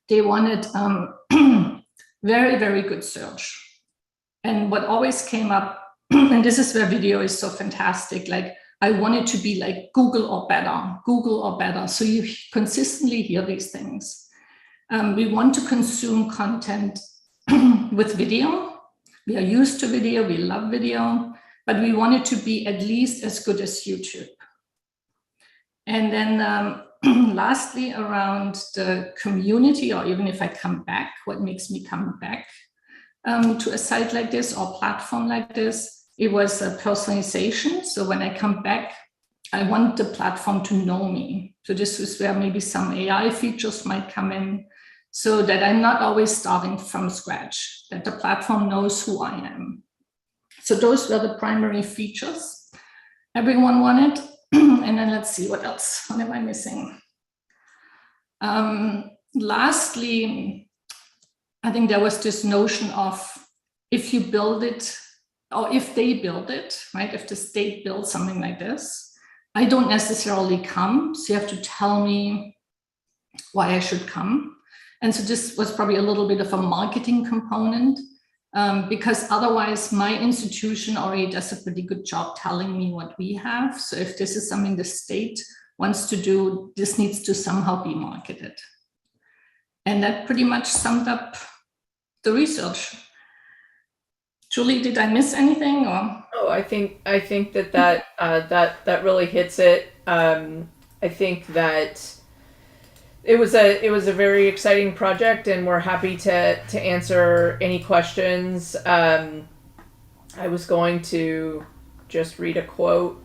They wanted very, very good search. And what always came up, and this is where video is so fantastic, like I want it to be like Google or better. So you consistently hear these things. We want to consume content with video. We are used to video, we love video, but we want it to be at least as good as YouTube. And then lastly, around the community, or even if I come back, what makes me come back to a site like this or platform like this, it was a personalization. So when I come back, I want the platform to know me. So this is where maybe some AI features might come in, so that I'm not always starting from scratch, that the platform knows who I am. So those were the primary features everyone wanted. And then let's see, what else? What am I missing? Lastly, I think there was this notion of if you build it, or if they build it, right? If the state builds something like this, I don't necessarily come. So you have to tell me why I should come. And so this was probably a little bit of a marketing component. because otherwise my institution already does a pretty good job telling me what we have. So if this is something the state wants to do, this needs to somehow be marketed. And that pretty much summed up the research. Julie, did I miss anything? Or? Oh, I think that really hits it. I think that it was a very exciting project, and we're happy to answer any questions. I was going to just read a quote.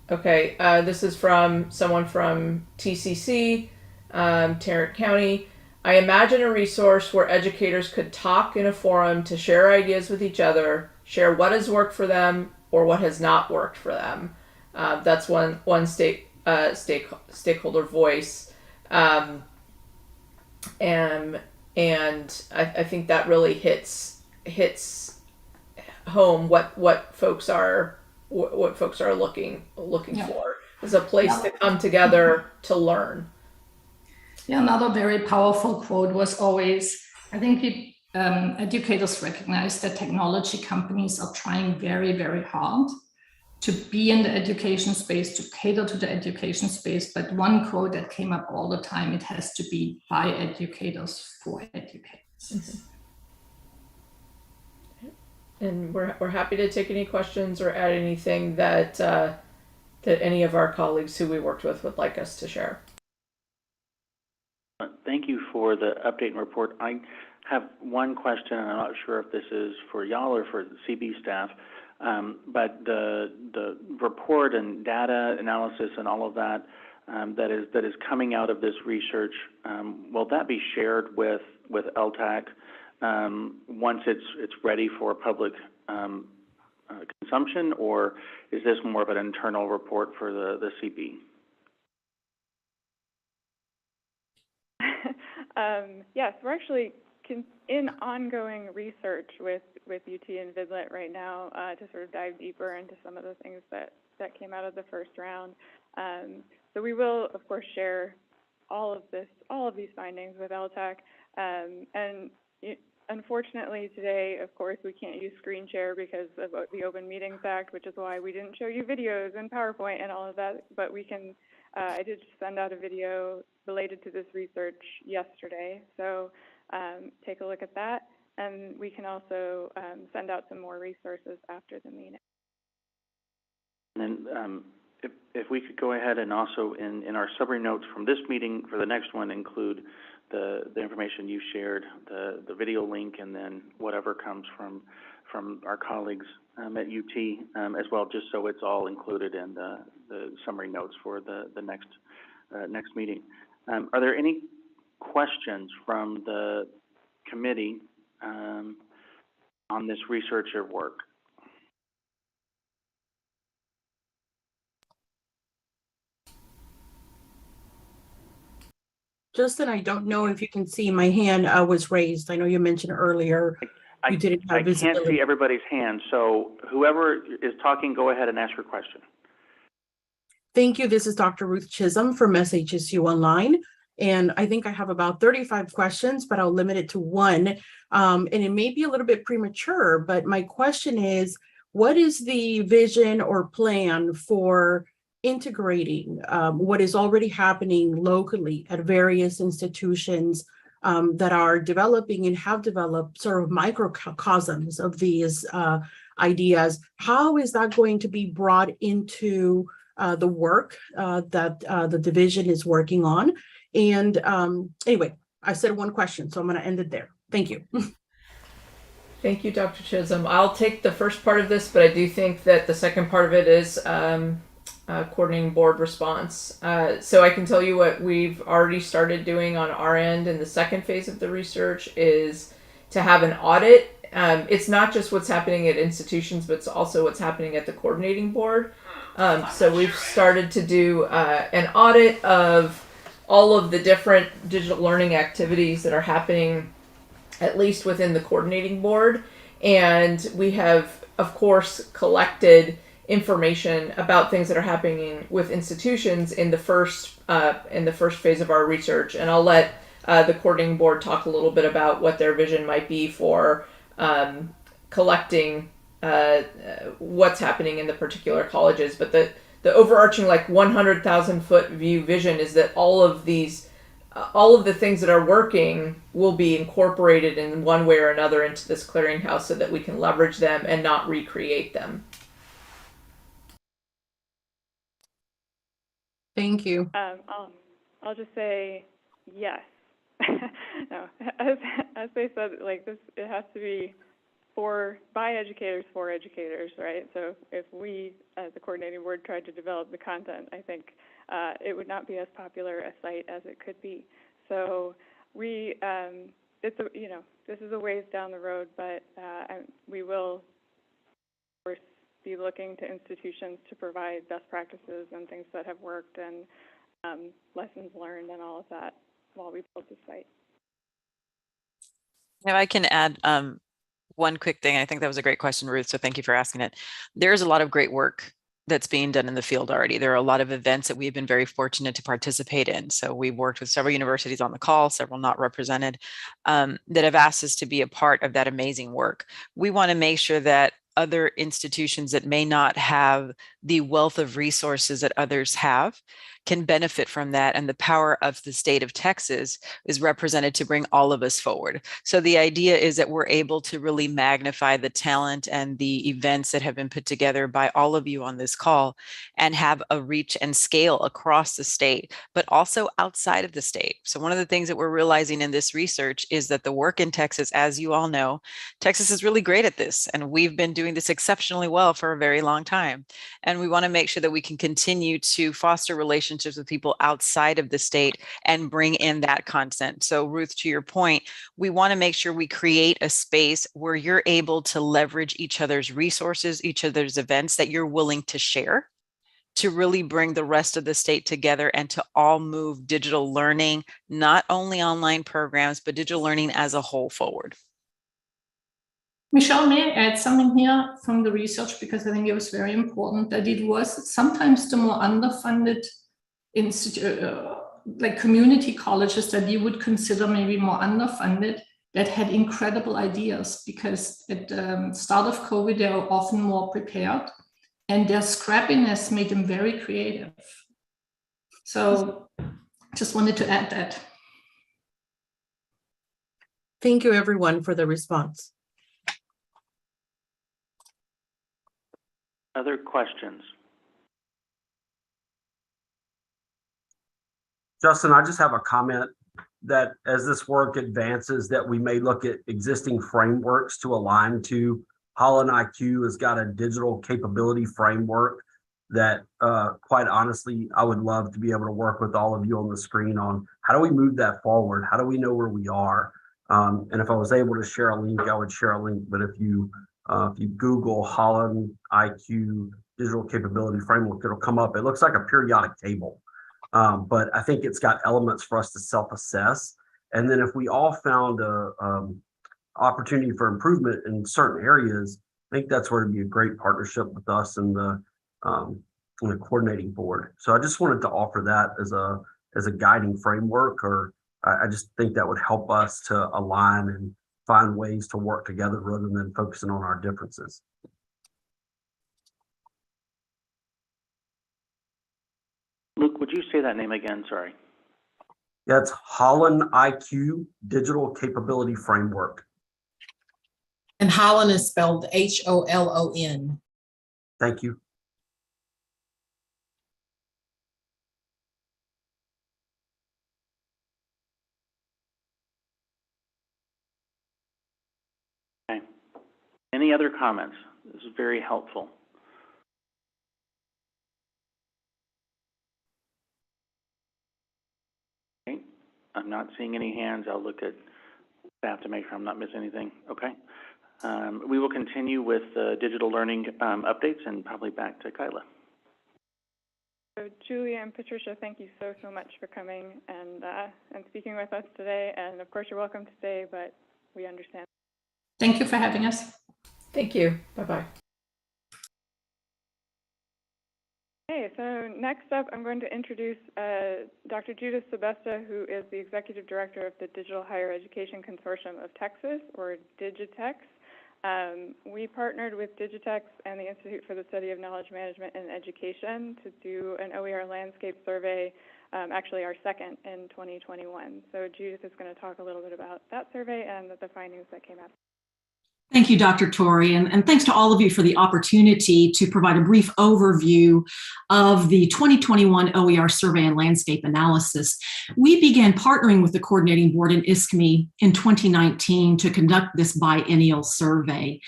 Okay, this is from someone from TCC, Tarrant County. I imagine a resource where educators could talk in a forum to share ideas with each other, share what has worked for them or what has not worked for them. That's one stakeholder voice, and I think that really hits home what folks are looking for, is a place to come together to learn. Yeah, another very powerful quote was always, I think educators recognize that technology companies are trying very, very hard to be in the education space, to cater to the education space. But one quote that came up all the time, it has to be by educators for educators. And we're happy to take any questions or add anything that any of our colleagues who we worked with would like us to share. Thank you for the update and report. I have one question, and I'm not sure if this is for y'all or for the CB staff, but the report and data analysis and all of that that is coming out of this research, will that be shared with Ltac once it's ready for public consumption, or is this more of an internal report for the CB? Yes, we're actually in ongoing research with UT and Vidlet right now to sort of dive deeper into some of the things that came out of the first round. So we will, of course, share all of these findings with Ltac. And unfortunately today, of course, we can't use screen share because of the Open Meetings Act, which is why we didn't show you videos and PowerPoint and all of that, but we can, I did send out a video related to this research yesterday, so take a look at that, and we can also send out some more resources after the meeting. And then if we could go ahead and also in our summary notes from this meeting for the next one include the information you shared, the video link, and then whatever comes from our colleagues at UT as well, just so it's all included in the summary notes for the next meeting. Are there any questions from the committee on this research or work? Justin, I don't know if you can see my hand was raised. I know you mentioned earlier you didn't have visibility. I can't see everybody's hand, so whoever is talking, go ahead and ask your question. Thank you. This is Dr. Ruth Chisholm from SHSU Online. And I think I have about 35 questions, but I'll limit it to one. And it may be a little bit premature, but my question is, what is the vision or plan for integrating what is already happening locally at various institutions that are developing and have developed sort of microcosms of these ideas? How is that going to be brought into the work that the division is working on? And anyway, I said one question, so I'm going to end it there. Thank you. Thank you, Dr. Chisholm. I'll take the first part of this, but I do think that the second part of it is coordinating board response. So I can tell you what we've already started doing on our end in the second phase of the research is to have an audit. It's not just what's happening at institutions, but it's also what's happening at the coordinating board. So we've started to do an audit of all of the different digital learning activities that are happening, at least within the coordinating board. And we have, of course, collected information about things that are happening with institutions in the first phase of our research. And I'll let the coordinating board talk a little bit about what their vision might be for collecting what's happening in the particular colleges. But the overarching like 100,000 foot view vision is that all of the things that are working will be incorporated in one way or another into this clearinghouse so that we can leverage them and not recreate them. Thank you. I'll just say yes. No, as they said, like this, it has to be by educators for educators, right? So if we, as the coordinating board, tried to develop the content, I think it would not be as popular a site as it could be. So this is a ways down the road, but we will, of course, be looking to institutions to provide best practices and things that have worked and lessons learned and all of that while we build the site. Now I can add one quick thing. I think that was a great question, Ruth, so thank you for asking it. There's a lot of great work that's being done in the field already. There are a lot of events that we've been very fortunate to participate in. So we've worked with several universities on the call, several not represented, that have asked us to be a part of that amazing work. We want to make sure that other institutions that may not have the wealth of resources that others have can benefit from that. And the power of the state of Texas is represented to bring all of us forward. So the idea is that we're able to really magnify the talent and the events that have been put together by all of you on this call and have a reach and scale across the state, but also outside of the state. So one of the things that we're realizing in this research is that the work in Texas, as you all know, Texas is really great at this, and we've been doing this exceptionally well for a very long time. And we want to make sure that we can continue to foster relationships with people outside of the state and bring in that content. So Ruth, to your point, we want to make sure we create a space where you're able to leverage each other's resources, each other's events that you're willing to share, to really bring the rest of the state together and to all move digital learning, not only online programs, but digital learning as a whole forward. Michelle, may I add something here from the research, because I think it was very important that it was sometimes the more underfunded like community colleges that you would consider maybe more underfunded that had incredible ideas, because at the start of COVID, they were often more prepared and their scrappiness made them very creative. So just wanted to add that. Thank you, everyone, for the response. Other questions? Justin, I just have a comment that as this work advances, that we may look at existing frameworks to align to. Holland IQ has got a digital capability framework that quite honestly, I would love to be able to work with all of you on the screen on how do we move that forward? How do we know where we are? And if I was able to share a link, I would share a link. But if you Google Holland IQ digital capability framework, it'll come up. It looks like a periodic table. But I think it's got elements for us to self-assess. And then if we all found a opportunity for improvement in certain areas, I think that's where it'd be a great partnership with us and the coordinating board. So I just wanted to offer that as a guiding framework, or I just think that would help us to align and find ways to work together rather than focusing on our differences. Luke, would you say that name again? Sorry. That's Holland IQ Digital Capability Framework. And Holland is spelled Holon. Thank you. Okay. Any other comments? This is very helpful. Okay. I'm not seeing any hands. I'll look at staff to make sure I'm not missing anything. Okay. We will continue with digital learning updates and probably back to Kyla. So Julia and Patricia, thank you so much for coming and speaking with us today. And of course, you're welcome to stay, but we understand. Thank you for having us. Thank you. Bye-bye. Okay, so next up, I'm going to introduce Dr. Judith Sebesta, who is the Executive Director of the Digital Higher Education Consortium of Texas, or Digitex. We partnered with Digitex and the Institute for the Study of Knowledge Management and Education to do an OER landscape survey, actually our second in 2021. So Judith is going to talk a little bit about that survey and the findings that came out. Thank you, Dr. Torrey, and thanks to all of you for the opportunity to provide a brief overview of the 2021 OER survey and landscape analysis. We began partnering with the coordinating board in ISKME in 2019 to conduct this biennial survey.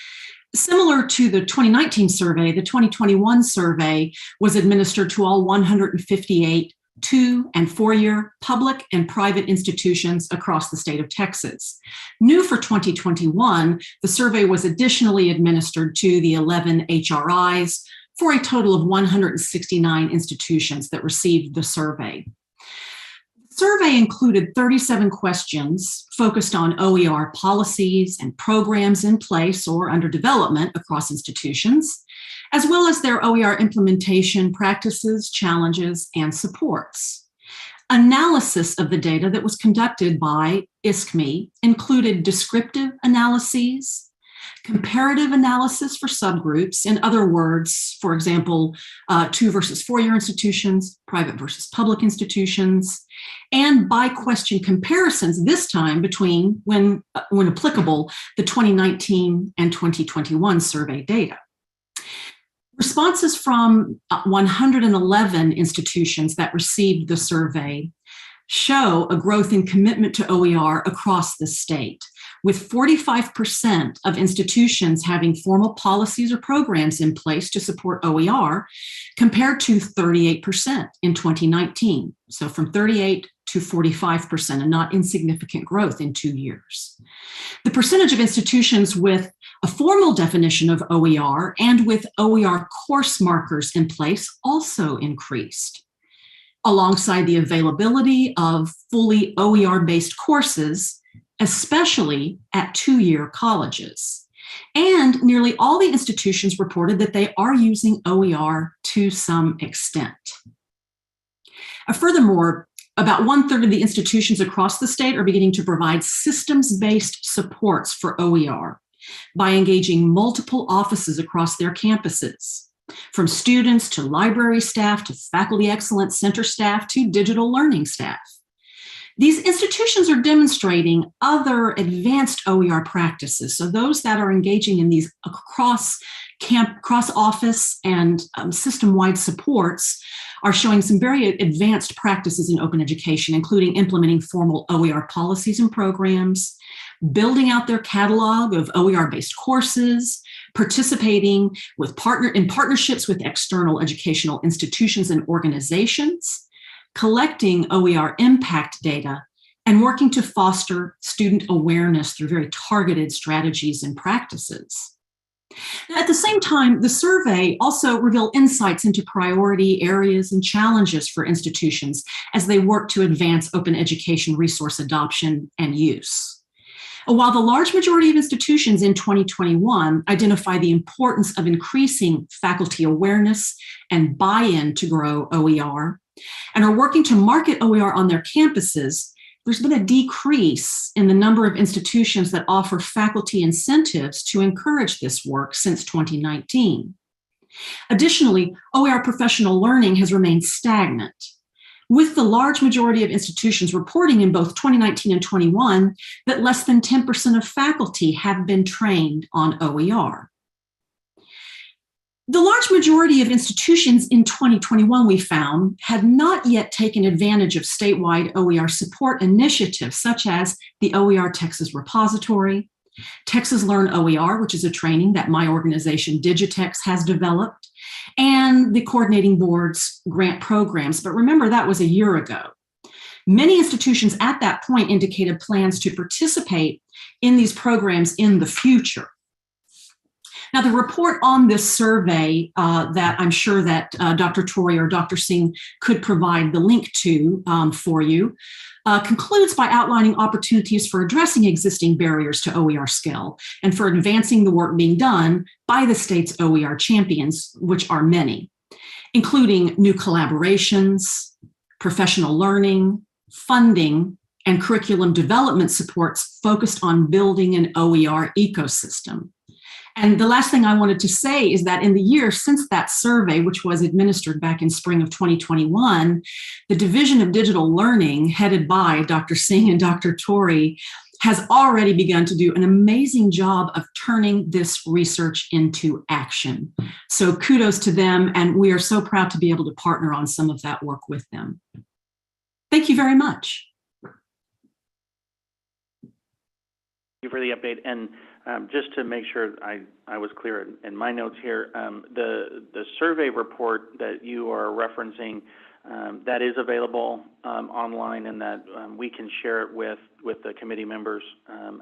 Similar to the 2019 survey, the 2021 survey was administered to all 158 2- and 4-year public and private institutions across the state of Texas. New for 2021, the survey was additionally administered to the 11 HRIs for a total of 169 institutions that received the survey. The survey included 37 questions focused on OER policies and programs in place or under development across institutions, as well as their OER implementation practices, challenges, and supports. Analysis of the data that was conducted by ISKME included descriptive analyses, comparative analysis for subgroups, in other words, for example, 2 versus 4-year institutions, private versus public institutions, and by question comparisons, this time between, when applicable, the 2019 and 2021 survey data. Responses from 111 institutions that received the survey show a growth in commitment to OER across the state, with 45% of institutions having formal policies or programs in place to support OER, compared to 38% in 2019. So from 38 to 45%, a not insignificant growth in 2 years. The percentage of institutions with a formal definition of OER and with OER course markers in place also increased, alongside the availability of fully OER-based courses, especially at 2-year colleges. And nearly all the institutions reported that they are using OER to some extent. Furthermore, about 1/3 of the institutions across the state are beginning to provide systems-based supports for OER by engaging multiple offices across their campuses, from students to library staff to faculty excellence center staff to digital learning staff. These institutions are demonstrating other advanced OER practices, so those that are engaging in these cross-office and system-wide supports are showing some very advanced practices in open education, including implementing formal OER policies and programs, building out their catalog of OER-based courses, participating in partnerships with external educational institutions and organizations, collecting OER impact data, and working to foster student awareness through very targeted strategies and practices. Now, at the same time, the survey also revealed insights into priority areas and challenges for institutions as they work to advance open education resource adoption and use. While the large majority of institutions in 2021 identify the importance of increasing faculty awareness and buy-in to grow OER and are working to market OER on their campuses, there's been a decrease in the number of institutions that offer faculty incentives to encourage this work since 2019. Additionally, OER professional learning has remained stagnant, with the large majority of institutions reporting in both 2019 and 21 that less than 10% of faculty have been trained on OER. The large majority of institutions in 2021, we found, had not yet taken advantage of statewide OER support initiatives such as the OER Texas Repository, Texas Learn OER, which is a training that my organization Digitex has developed, and the coordinating board's grant programs. But remember, that was a year ago. Many institutions at that point indicated plans to participate in these programs in the future. Now, the report on this survey that I'm sure that Dr. Torrey or Dr. Singh could provide the link to for you concludes by outlining opportunities for addressing existing barriers to OER skill and for advancing the work being done by the state's OER champions, which are many. including new collaborations, professional learning, funding, and curriculum development supports focused on building an OER ecosystem. And the last thing I wanted to say is that in the year since that survey, which was administered back in spring of 2021, the Division of Digital Learning, headed by Dr. Singh and Dr. Torrey, has already begun to do an amazing job of turning this research into action. So kudos to them, and we are so proud to be able to partner on some of that work with them. Thank you very much. Thank you for the update. And just to make sure I was clear in my notes here, the survey report that you are referencing, that is available online, and that we can share it with the committee members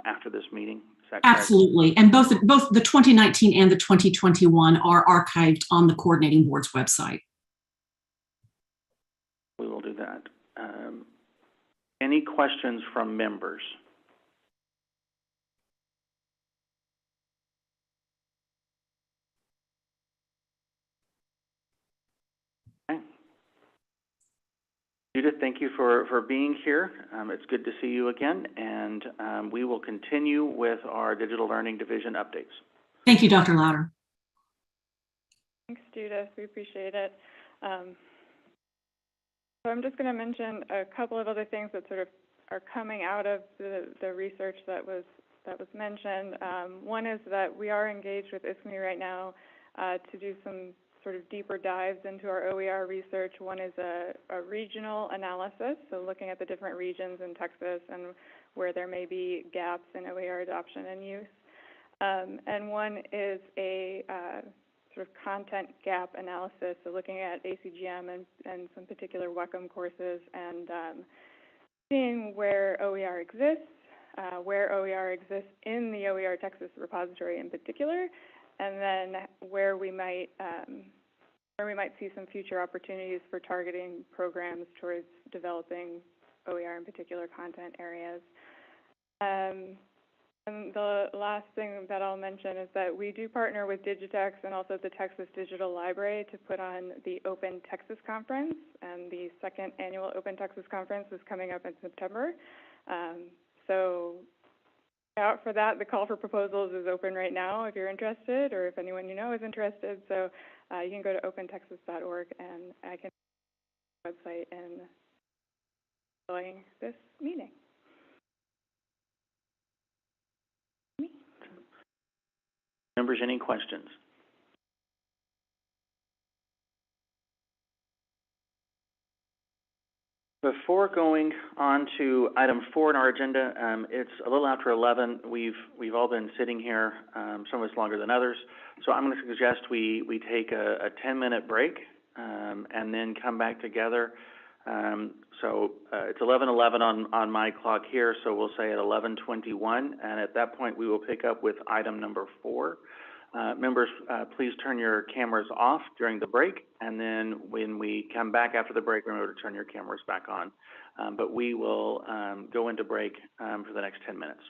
after this meeting. Is that correct? Absolutely. And both the 2019 and the 2021 are archived on the coordinating board's website. We will do that. Any questions from members? Judith, thank you for being here. It's good to see you again, and we will continue with our digital learning division updates. Thank you, Dr. Louder. Thanks, Judith. We appreciate it. So I'm just going to mention a couple of other things that sort of are coming out of the research that was mentioned. One is that we are engaged with ISKME right now to do some sort of deeper dives into our OER research. One is a regional analysis, so looking at the different regions in Texas and where there may be gaps in OER adoption and use. And one is a sort of content gap analysis, so looking at ACGM and some particular WECM courses and seeing where OER exists, where OER exists in the OER Texas repository in particular, and then where we might see some future opportunities for targeting programs towards developing OER in particular content areas. And the last thing that I'll mention is that we do partner with Digitex and also the Texas Digital Library to put on the Open Texas Conference, and the second annual Open Texas Conference is coming up in September. So out for that. The call for proposals is open right now if you're interested, or if anyone you know is interested. So you can go to opentexas.org, and I can website and join this meeting. Members, any questions? Before going on to item 4 on our agenda, it's a little after 11. We've all been sitting here, some of us longer than others. So I'm going to suggest we take a 10-minute break and then come back together. So it's 11:11 on my clock here, so we'll say at 11:21, and at that point we will pick up with item number 4. Members, please turn your cameras off during the break, and then when we come back after the break, remember to turn your cameras back on. But we will go into break for the next 10 minutes.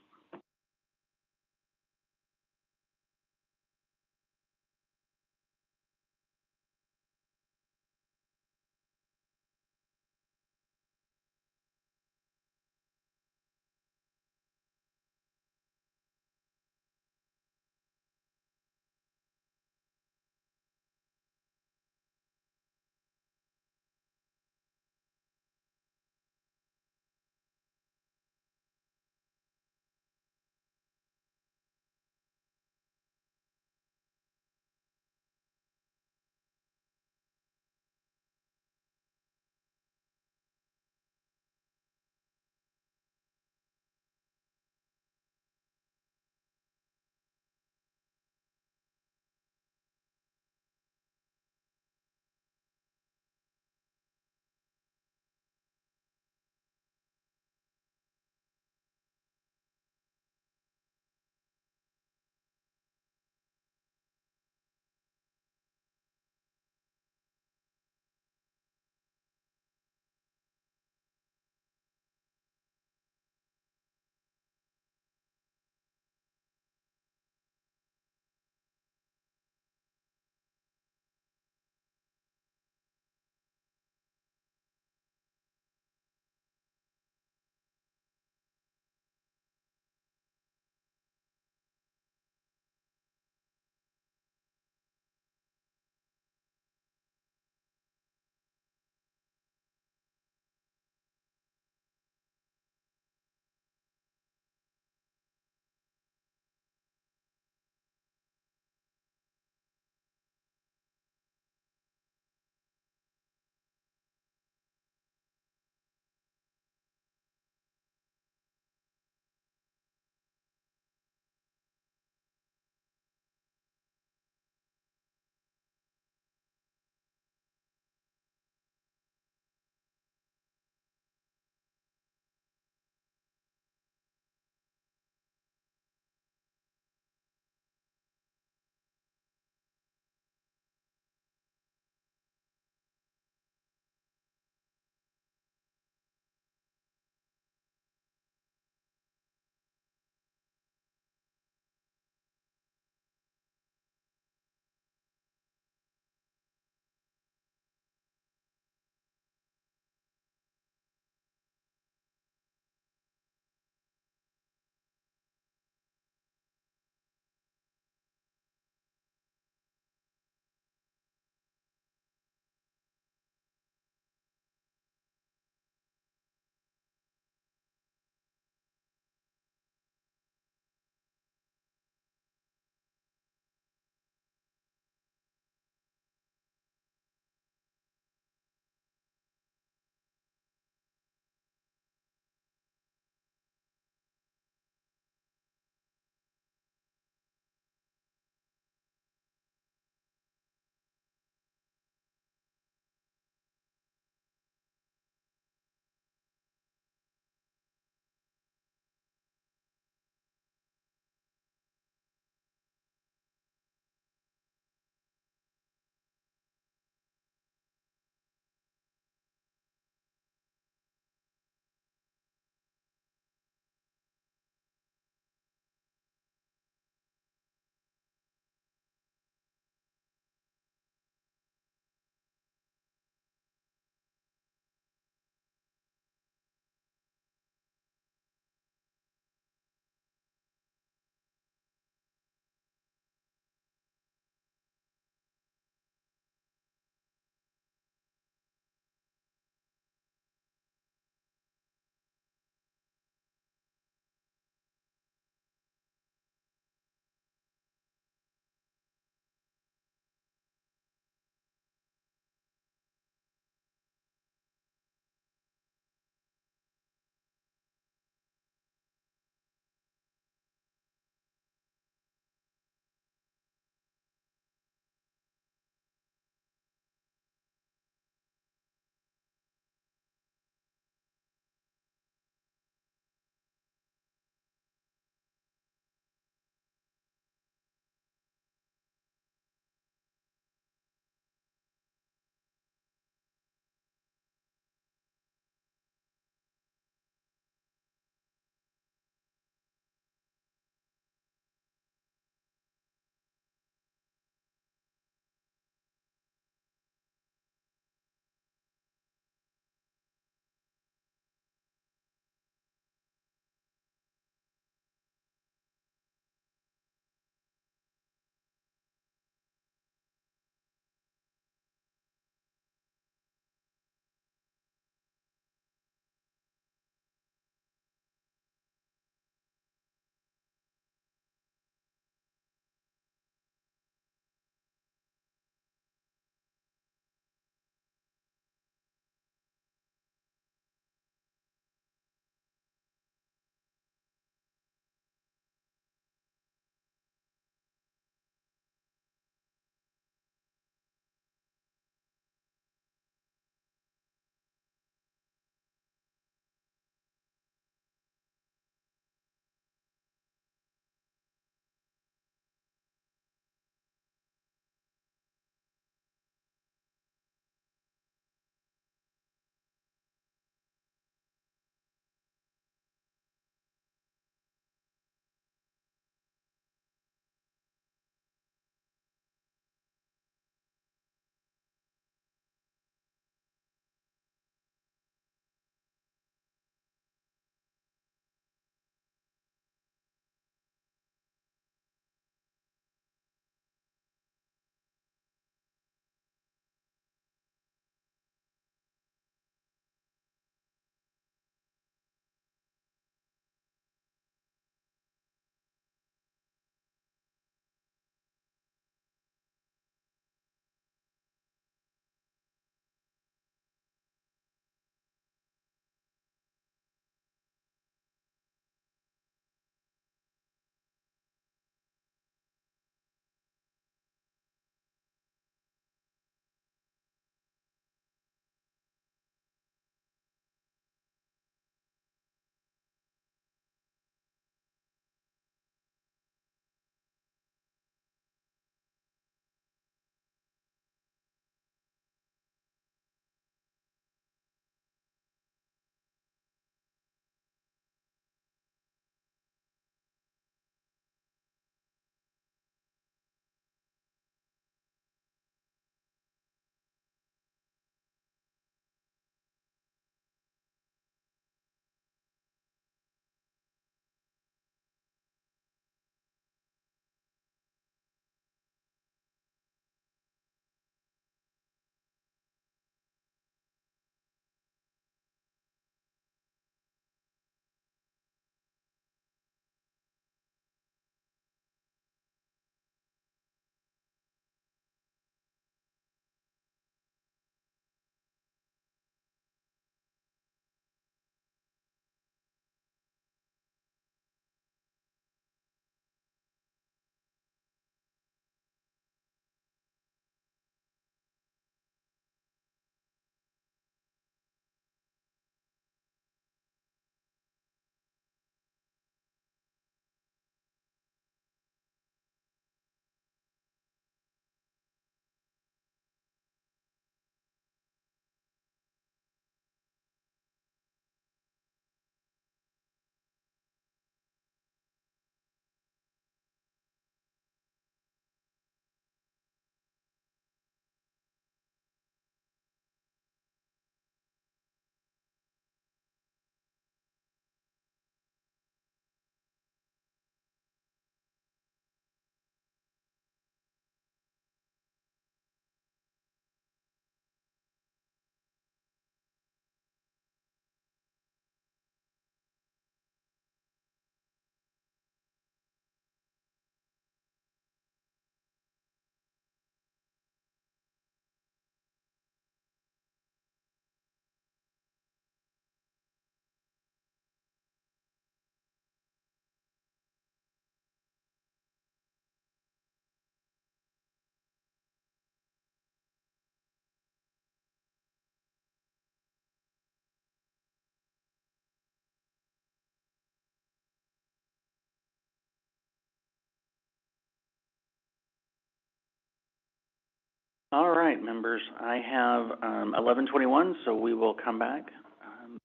All right, members, I have 11:21, so we will come back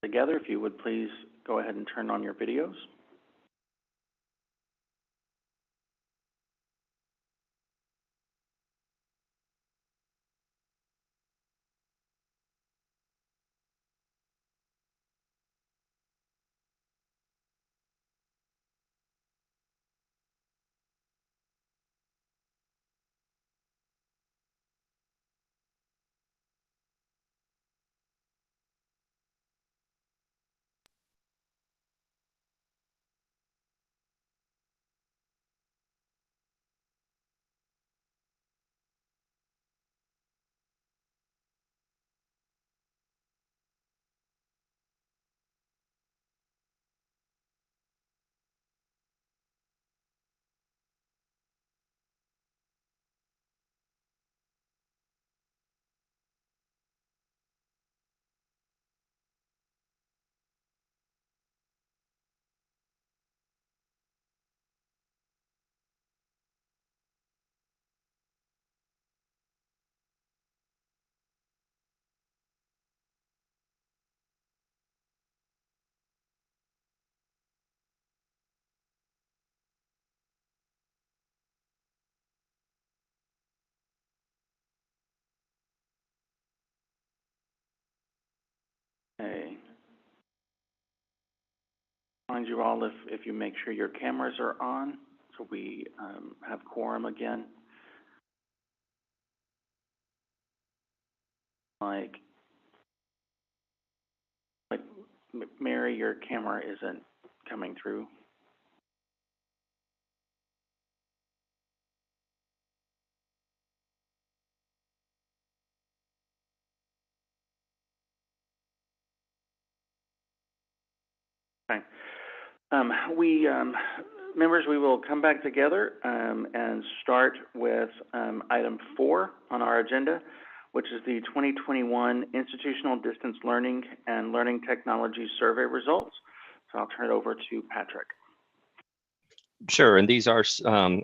together. If you would please go ahead and turn on your videos. Okay. Remind you all if you make sure your cameras are on, so we have quorum again. Like Mary, your camera isn't coming through. Okay. Members, we will come back together and start with item 4 on our agenda, which is the 2021 Institutional Distance Learning and Learning Technology Survey results. So I'll turn it over to Patrick. Sure, and these are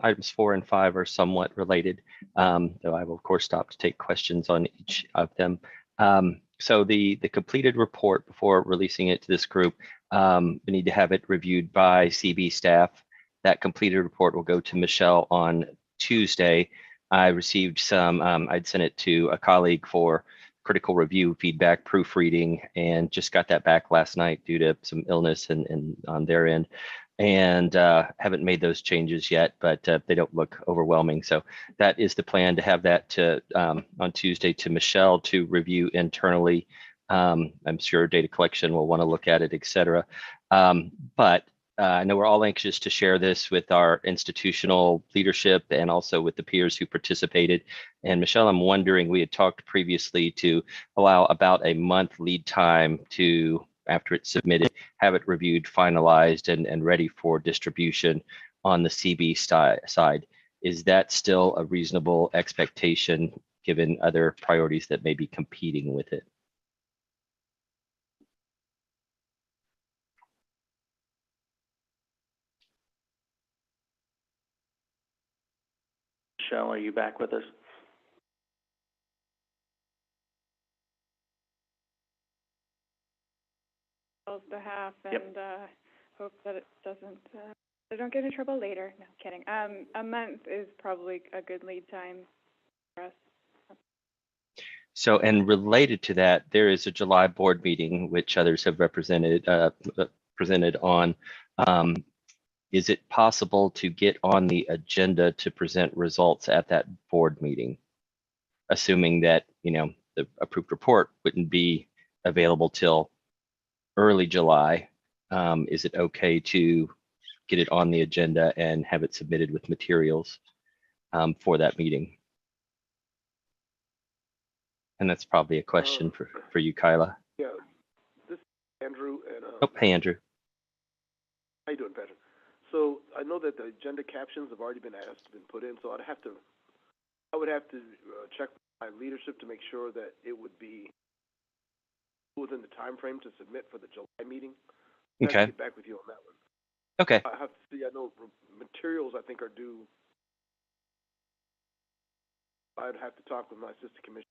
items 4 and 5 are somewhat related, though I will of course stop to take questions on each of them. So the completed report, before releasing it to this group, we need to have it reviewed by CB staff. That completed report will go to Michelle on Tuesday. I received some, I'd sent it to a colleague for critical review, feedback, proofreading, and just got that back last night due to some illness and on their end. And haven't made those changes yet, but they don't look overwhelming. So that is the plan, to have that to on Tuesday to Michelle to review internally. I'm sure data collection will want to look at it, et cetera. But I know we're all anxious to share this with our institutional leadership and also with the peers who participated. And Michelle, I'm wondering, we had talked previously to allow about a month lead time to, after it's submitted, have it reviewed, finalized, and ready for distribution on the CB side. Is that still a reasonable expectation given other priorities that may be competing with it? Michelle, are you back with us? Behalf and hope that it doesn't, I don't get in trouble later. No, kidding. A month is probably a good lead time for us. So, and related to that, there is a July board meeting, which others have presented on. Is it possible to get on the agenda to present results at that board meeting? Assuming that, the approved report wouldn't be available till early July, is it okay to get it on the agenda and have it submitted with materials for that meeting? And that's probably a question for you, Kyla. Yeah, this is Andrew. And, oh, hey, Andrew. How you doing, Patrick? So I know that the agenda captions have already been put in, so I would have to check with my leadership to make sure that it would be within the time frame to submit for the July meeting. Okay. I'll get back with you on that one. Okay. I have to see. I know materials I think are due I'd have to talk with my assistant commissioner.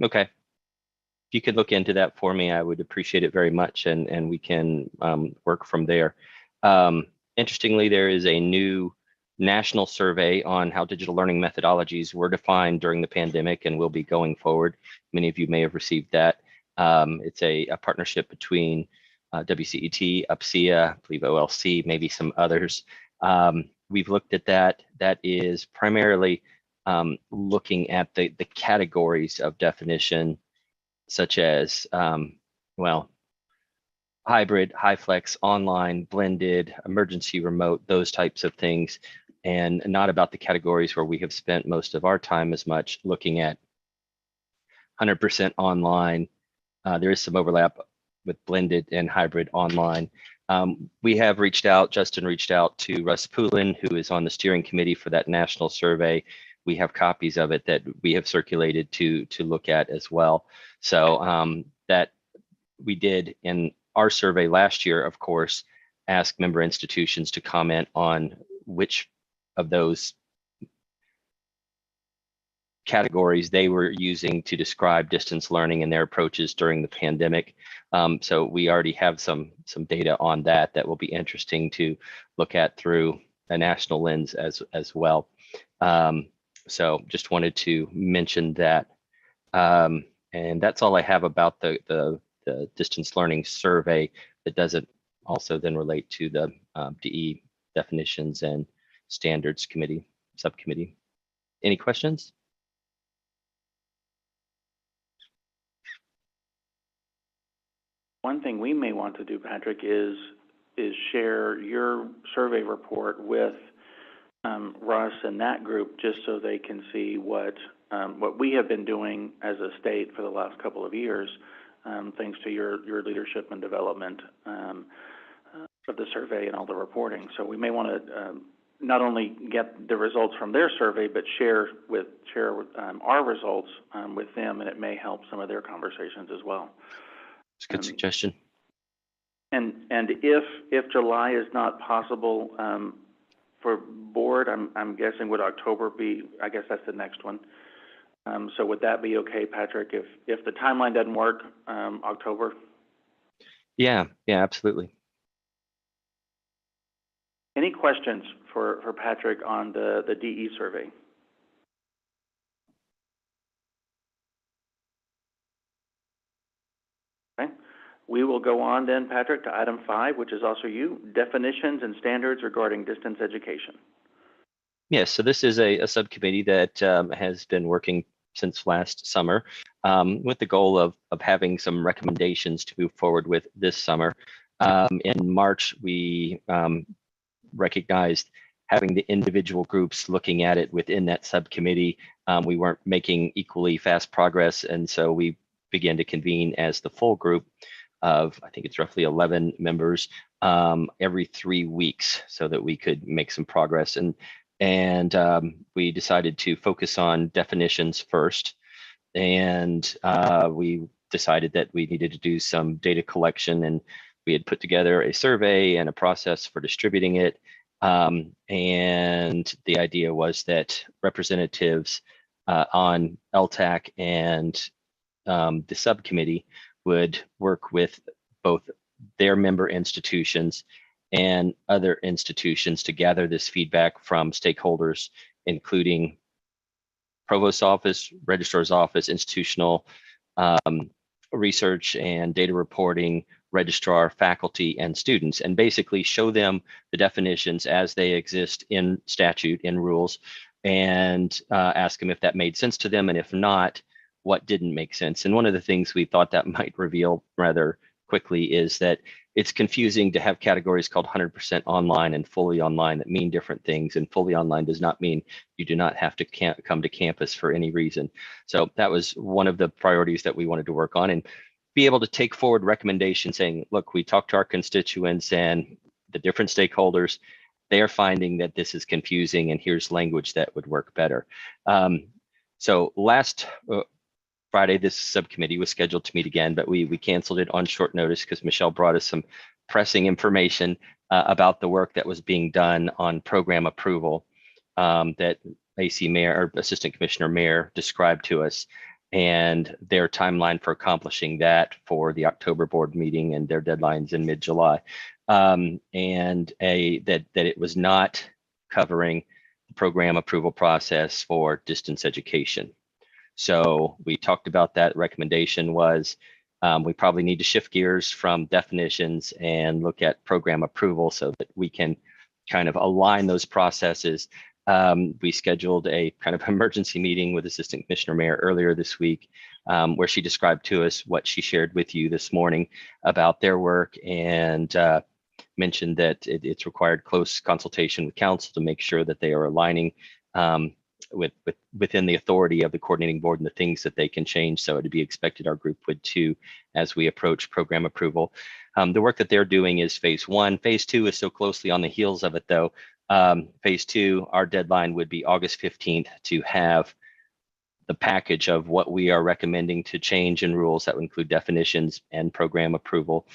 Okay. If you could look into that for me, I would appreciate it very much, and we can work from there. Interestingly, there is a new national survey on how digital learning methodologies were defined during the pandemic and will be going forward. Many of you may have received that. It's a partnership between WCET, UPSIA, I believe OLC, maybe some others. We've looked at that. That is primarily looking at the categories of definition, such as, well, hybrid, high flex, online, blended, emergency remote, those types of things, and not about the categories where we have spent most of our time as much looking at 100% online. There is some overlap with blended and hybrid online. We have reached out, Justin reached out to Russ Poulin, who is on the steering committee for that national survey. We have copies of it that we have circulated to look at as well. So that we did in our survey last year, of course, ask member institutions to comment on which of those categories they were using to describe distance learning and their approaches during the pandemic. So we already have some data on that will be interesting to look at through a national lens as well. So just wanted to mention that. And that's all I have about the distance learning survey. That doesn't also then relate to the DE definitions and standards committee subcommittee. Any questions? One thing we may want to do, Patrick, is share your survey report with Russ and that group, just so they can see what we have been doing as a state for the last couple of years, thanks to your leadership and development of the survey and all the reporting. So we may want to not only get the results from their survey, but share our results with them, and it may help some of their conversations as well. It's a good suggestion. And if July is not possible for board, I'm guessing would October be? I guess that's the next one. So would that be okay, Patrick? If the timeline doesn't work, October? Yeah, absolutely. Any questions for Patrick on the DE survey? Okay. We will go on then, Patrick, to item 5, which is also you, definitions and standards regarding distance education. Yes, so this is a subcommittee that has been working since last summer with the goal of having some recommendations to move forward with this summer. In March, we recognized having the individual groups looking at it within that subcommittee. We weren't making equally fast progress, and so we began to convene as the full group of, I think it's roughly 11 members, every 3 weeks, so that we could make some progress. And we decided to focus on definitions first, and we decided that we needed to do some data collection, and we had put together a survey and a process for distributing it. And the idea was that representatives on Ltac and the subcommittee would work with both their member institutions and other institutions to gather this feedback from stakeholders, including provost's office, registrar's office, institutional research and data reporting, registrar, faculty, and students, and basically show them the definitions as they exist in statute, in rules, and ask them if that made sense to them, and if not, what didn't make sense. And one of the things we thought that might reveal rather quickly is that it's confusing to have categories called 100% online and fully online that mean different things, and fully online does not mean you do not have to come to campus for any reason. So that was one of the priorities that we wanted to work on, and be able to take forward recommendations saying, look, we talked to our constituents and the different stakeholders. They are finding that this is confusing, and here's language that would work better. So last Friday, this subcommittee was scheduled to meet again, but we canceled it on short notice because Michelle brought us some pressing information about the work that was being done on program approval that AC Mayor or Assistant Commissioner Mayor described to us, and their timeline for accomplishing that for the October board meeting and their deadlines in mid-July, and that it was not covering the program approval process for distance education. So we talked about that. Recommendation was we probably need to shift gears from definitions and look at program approval so that we can kind of align those processes. We scheduled a kind of emergency meeting with Assistant Commissioner Mayor earlier this week, where she described to us what she shared with you this morning about their work, and mentioned that it's required close consultation with council to make sure that they are aligning within the authority of the coordinating board and the things that they can change. So to be expected, our group would too, as we approach program approval. The work that they're doing is phase 1. Phase 2 is so closely on the heels of it, though. Phase 2, our deadline would be August 15th to have the package of what we are recommending to change in rules that would include definitions and program approval.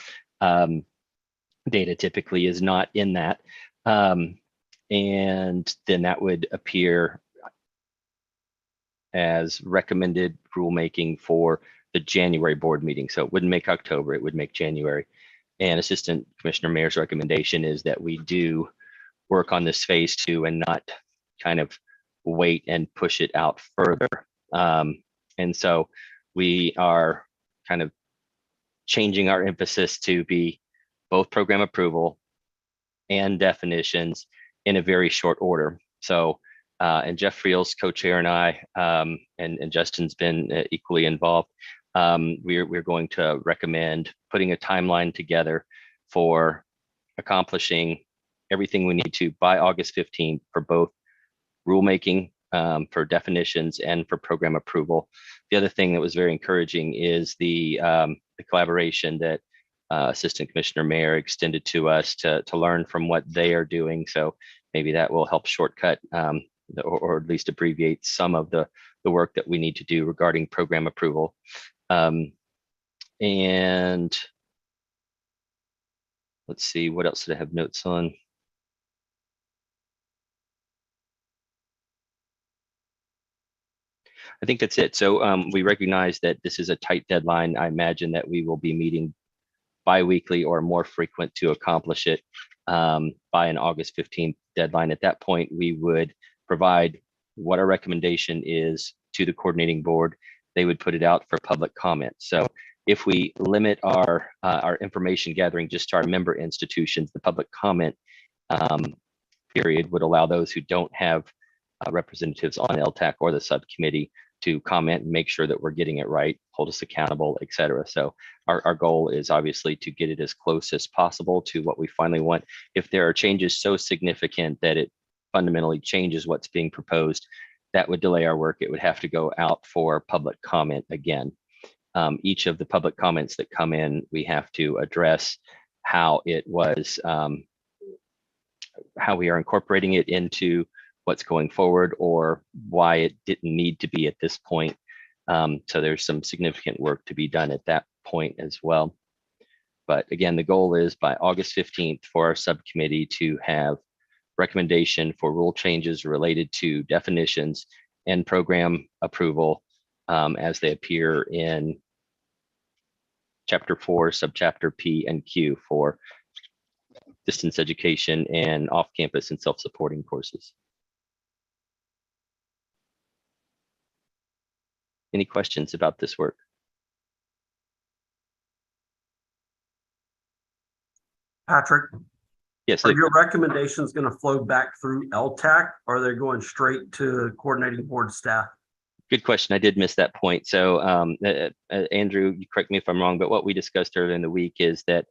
Data typically is not in that. And then that would appear as recommended rulemaking for the January board meeting. So it wouldn't make October, it would make January. And Assistant Commissioner Mayor's recommendation is that we do work on this phase 2 and not kind of wait and push it out further. And so we are kind of changing our emphasis to be both program approval and definitions in a very short order. So, and Jeff Friel's co-chair and I, and Justin's been equally involved. We're going to recommend putting a timeline together for accomplishing everything we need to by August 15th for both rulemaking, for definitions, and for program approval. The other thing that was very encouraging is the collaboration that Assistant Commissioner Mayor extended to us to learn from what they are doing. So maybe that will help shortcut or at least abbreviate some of the work that we need to do regarding program approval. And let's see, what else did I have notes on? I think that's it. So we recognize that this is a tight deadline. I imagine that we will be meeting bi-weekly or more frequent to accomplish it by an August 15th deadline. At that point, we would provide what our recommendation is to the coordinating board. They would put it out for public comment. So if we limit our information gathering just to our member institutions, the public comment period would allow those who don't have representatives on LTAC or the subcommittee to comment and make sure that we're getting it right, hold us accountable, et cetera. So our goal is obviously to get it as close as possible to what we finally want. If there are changes so significant that it fundamentally changes what's being proposed, that would delay our work. It would have to go out for public comment again. Each of the public comments that come in, we have to address how it was, how we are incorporating it into what's going forward, or why it didn't need to be at this point. So there's some significant work to be done at that point as well. But again, the goal is by August 15th for our subcommittee to have recommendation for rule changes related to definitions and program approval as they appear in Chapter 4, Subchapter P and Q for distance education and off-campus and self-supporting courses. Any questions about this work? Patrick, yes. Are your recommendations going to flow back through LTAC, or are they going straight to coordinating board staff? Good question. I did miss that point. So Andrew, you correct me if I'm wrong, but what we discussed earlier in the week is that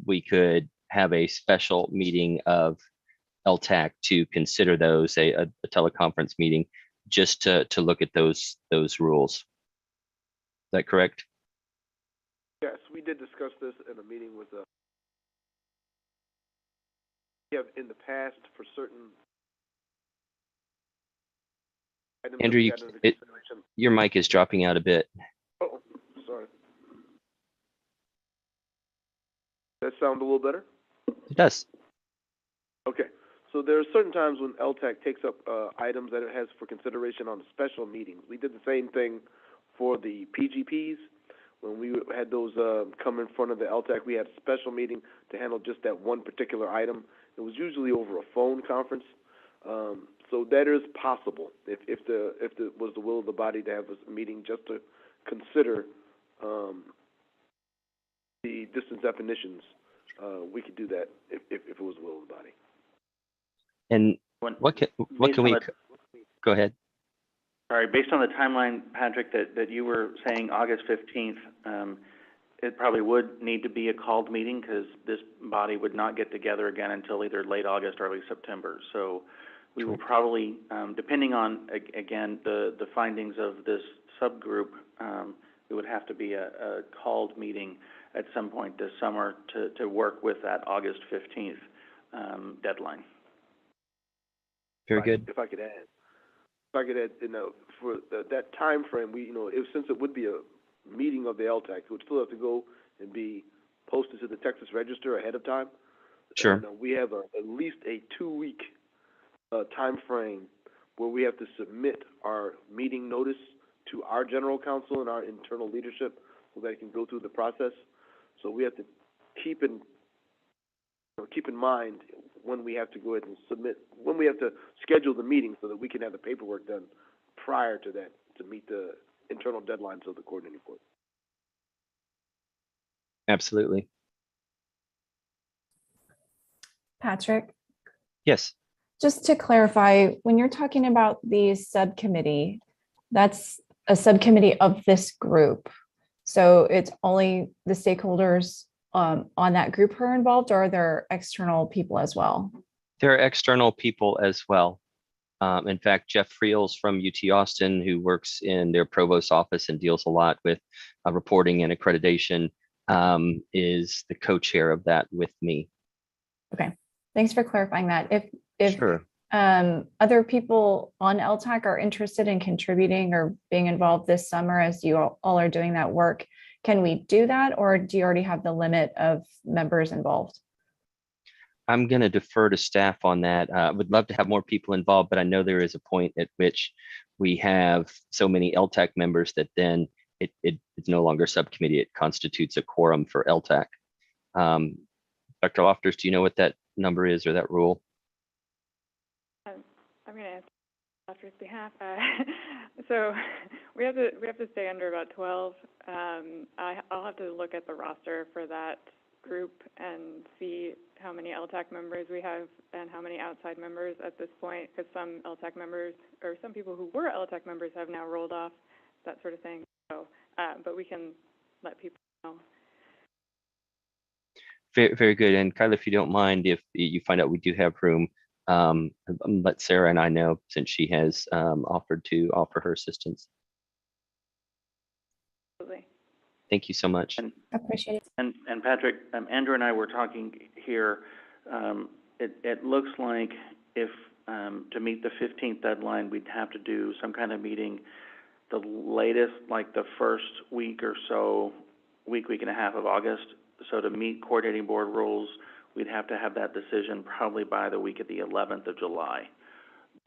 we could have a special meeting of LTAC to consider those, a teleconference meeting, just to look at those rules. Is that correct? Yes, we did discuss this in a meeting with we have in the past for certain items. Andrew, your mic is dropping out a bit. Oh, sorry. Does that sound a little better? It does. Okay, So there are certain times when LTAC takes up items that it has for consideration on special meetings. We did the same thing for the PGPs. When we had those come in front of the LTAC, we had a special meeting to handle just that one particular item. It was usually over a phone conference. So that is possible if it was the will of the body to have a meeting just to consider the distance definitions. We could do that if it was the will of the body. And what can we, go ahead. Sorry, based on the timeline, Patrick, that you were saying August 15th, it probably would need to be a called meeting because this body would not get together again until either late August or early September. So we will probably, depending on, again, the findings of this subgroup, it would have to be a called meeting at some point this summer to work with that August 15th deadline. Very good. If I could add, for that time frame, since it would be a meeting of the LTAC, it would still have to go and be posted to the Texas Register ahead of time. Sure. We have at least a 2-week time frame where we have to submit our meeting notice to our general counsel and our internal leadership so that it can go through the process. So we have to keep in mind when we have to go ahead and when we have to schedule the meeting so that we can have the paperwork done prior to that to meet the internal deadlines of the coordinating board. Absolutely. Patrick, Yes. just to clarify, when you're talking about the subcommittee, that's a subcommittee of this group. So it's only the stakeholders on that group who are involved, or are there external people as well? There are external people as well. In fact, Jeff Friels from UT Austin, who works in their provost office and deals a lot with reporting and accreditation, is the co-chair of that with me. Okay, thanks for clarifying that. If Sure. Other people on Ltac are interested in contributing or being involved this summer as you all are doing that work, can we do that, or do you already have the limit of members involved? I'm going to defer to staff on that. I would love to have more people involved, but I know there is a point at which we have so many LTAC members that then it's no longer subcommittee. It constitutes a quorum for LTAC. Dr. Lofters, do you know what that number is or that rule? I'm going to answer on Dr.'s behalf. So we have to stay under about 12. I'll have to look at the roster for that group and see how many LTAC members we have and how many outside members at this point, because some LTAC members or some people who were LTAC members have now rolled off, that sort of thing. So, but we can let people know. Very, very good. And Kyla, if you don't mind, if you find out we do have room, let Sarah and I know, since she has offered to offer her assistance. Absolutely. Thank you so much. Appreciate it. And Patrick, Andrew and I were talking here. It looks like if to meet the 15th deadline, we'd have to do some kind of meeting the latest, like the first week or so, week and a half of August. So to meet coordinating board rules, we'd have to have that decision probably by the week of the 11th of July,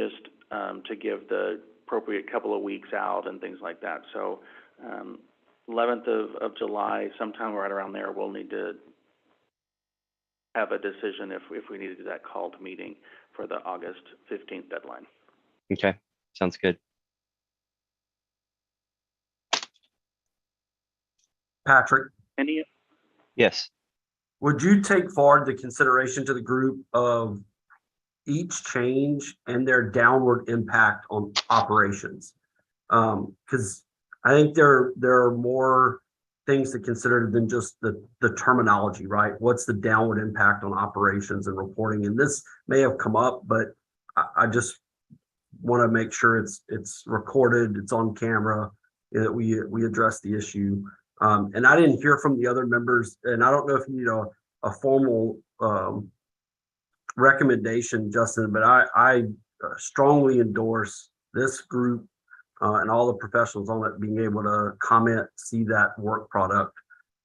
just to give the appropriate couple of weeks out and things like that. So 11th of July, sometime right around there, we'll need to have a decision if we need to do that called meeting for the August 15th deadline. Okay, sounds good. Patrick? Yes. Would you take forward the consideration to the group of each change and their downward impact on operations? Because I think there are more things to consider than just the terminology, right? What's the downward impact on operations and reporting? And this may have come up, but I just want to make sure it's recorded, it's on camera, that we address the issue. And I didn't hear from the other members, and I don't know if you need a formal recommendation, Justin, but I strongly endorse this group and all the professionals on it being able to comment, see that work product,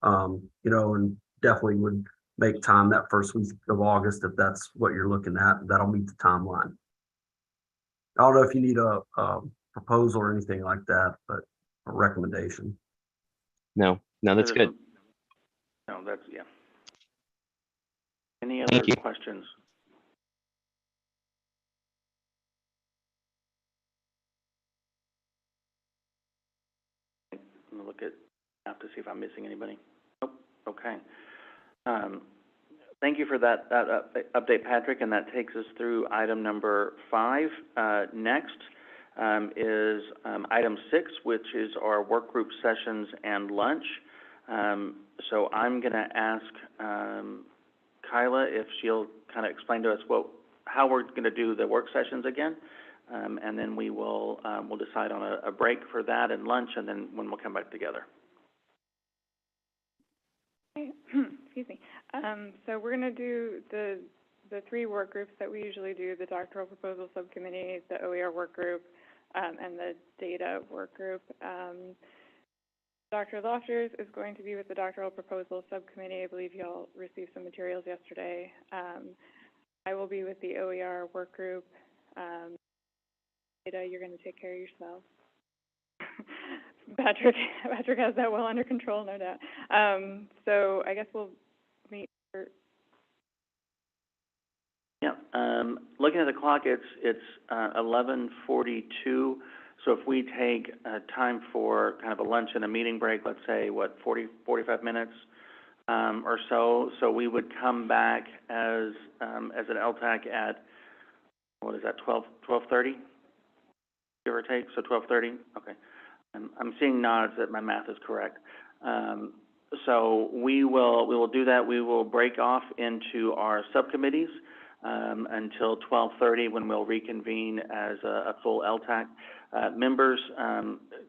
and definitely would make time that first week of August, if that's what you're looking at. That'll meet the timeline. I don't know if you need a proposal or anything like that, but a recommendation. No, that's good. No, that's, yeah. Any Thank other you. questions? I'm gonna look at, have to see if I'm missing anybody. Nope, okay. Thank you for that update, Patrick, and that takes us through item number 5. Next is item 6, which is our work group sessions and lunch. So I'm going to ask Kyla if she'll kind of explain to us how we're going to do the work sessions again, and then we'll decide on a break for that and lunch, and then when we'll come back together. Okay. Excuse me. So we're going to do the 3 work groups that we usually do: the doctoral proposal subcommittee, the OER work group, and the data work group. Dr. Lofters is going to be with the doctoral proposal subcommittee. I believe y'all received some materials yesterday. I will be with the OER work group. Data, you're going to take care of yourself. Patrick has that well under control, no doubt. So I guess we'll meet. Yeah. Looking at the clock, it's 11:42. So if we take time for kind of a lunch and a meeting break, let's say 45 minutes or so. So we would come back as an Ltac at, what is that, 12:30, give or take. So 12:30. Okay. I'm seeing nods that my math is correct. So we will do that. We will break off into our subcommittees until 12:30, when we'll reconvene as a full Ltac. Members,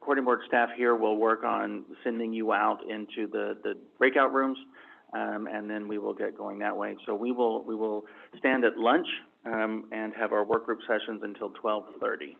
coordinating board staff here will work on sending you out into the breakout rooms, and then we will get going that way. So we will stand at lunch and have our work group sessions until 12:30.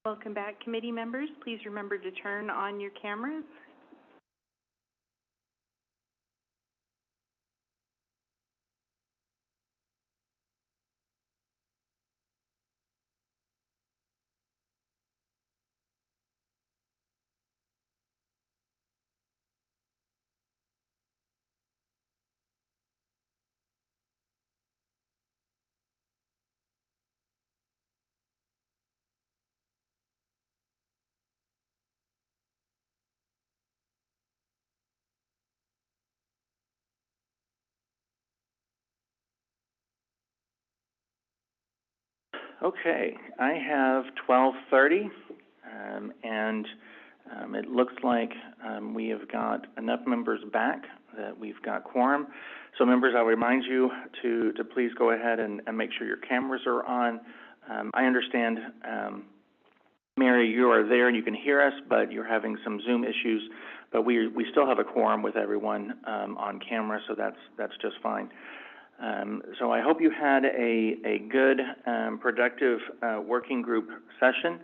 Welcome back, committee members. Please remember to turn on your cameras. Okay, I have 12:30, and it looks like we have got enough members back that we've got quorum. So members, I'll remind you to please go ahead and make sure your cameras are on. I understand, Mary, you are there and you can hear us, but you're having some Zoom issues. But we still have a quorum with everyone on camera, so that's just fine. So I hope you had a good, productive working group session.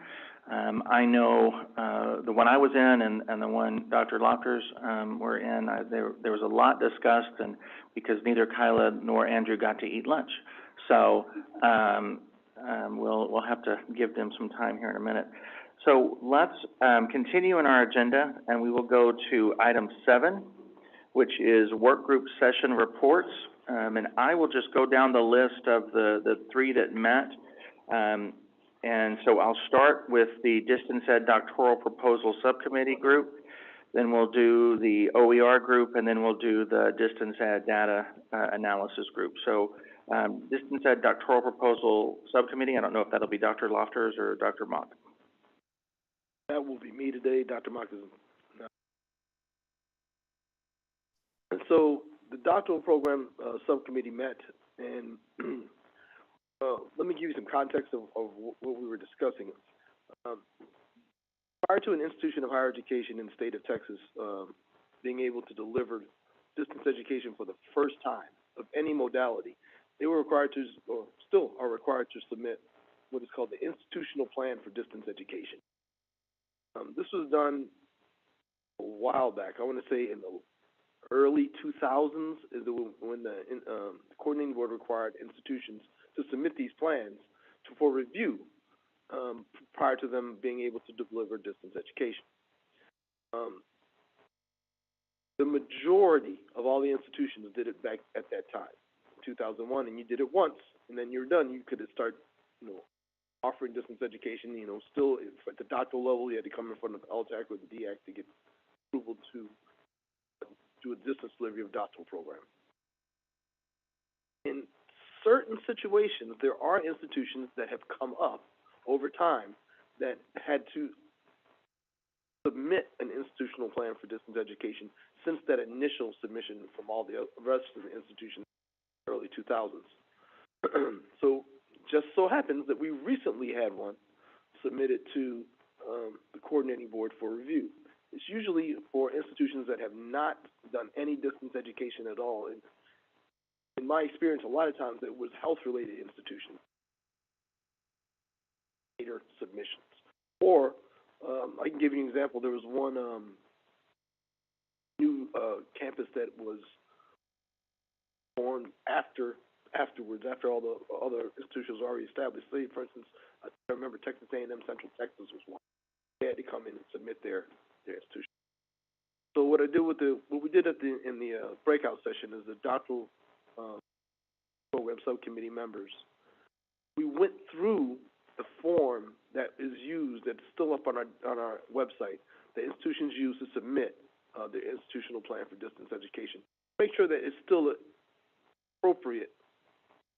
I know the one I was in and the one Dr. Lofters were in, there was a lot discussed, and because neither Kyla nor Andrew got to eat lunch. So we'll have to give them some time here in a minute. So let's continue in our agenda, and we will go to item 7, which is work group session reports. And I will just go down the list of the 3 that met. And so I'll start with the Distance Ed Doctoral Proposal Subcommittee group, then we'll do the OER group, and then we'll do the Distance Ed Data Analysis group. So Distance Ed Doctoral Proposal Subcommittee, I don't know if that'll be Dr. Lofters or Dr. Mock. That will be me today. Dr. Mock is not. And so the doctoral program subcommittee met, and let me give you some context of what we were discussing. Prior to an institution of higher education in the state of Texas being able to deliver distance education for the first time of any modality, they were required to, or still are required to submit what is called the institutional plan for distance education. This was done a while back. I want to say in the early 2000s is when the coordinating board required institutions to submit these plans for review prior to them being able to deliver distance education. The majority of all the institutions did it back at that time, 2001, and you did it once, and then you're done. You could start, offering distance education. Still at the doctoral level, you had to come in front of Ltac or the DAC to get approval to do a distance delivery of doctoral program. In certain situations, there are institutions that have come up over time that had to submit an institutional plan for distance education since that initial submission from all the rest of the institutions in the early 2000s. So just so happens that we recently had one submitted to the coordinating board for review. It's usually for institutions that have not done any distance education at all. And in my experience, a lot of times it was health-related institutions, later submissions. Or I can give you an example. There was one new campus that was formed afterwards, after all the other institutions were already established. Say, for instance, I remember Texas A&M Central Texas was one. They had to come in and submit their institution. So what I did with what we did in the breakout session is the doctoral program subcommittee members, we went through the form that is used, that's still up on our website, that institutions use to submit their institutional plan for distance education. Make sure that it's still appropriate,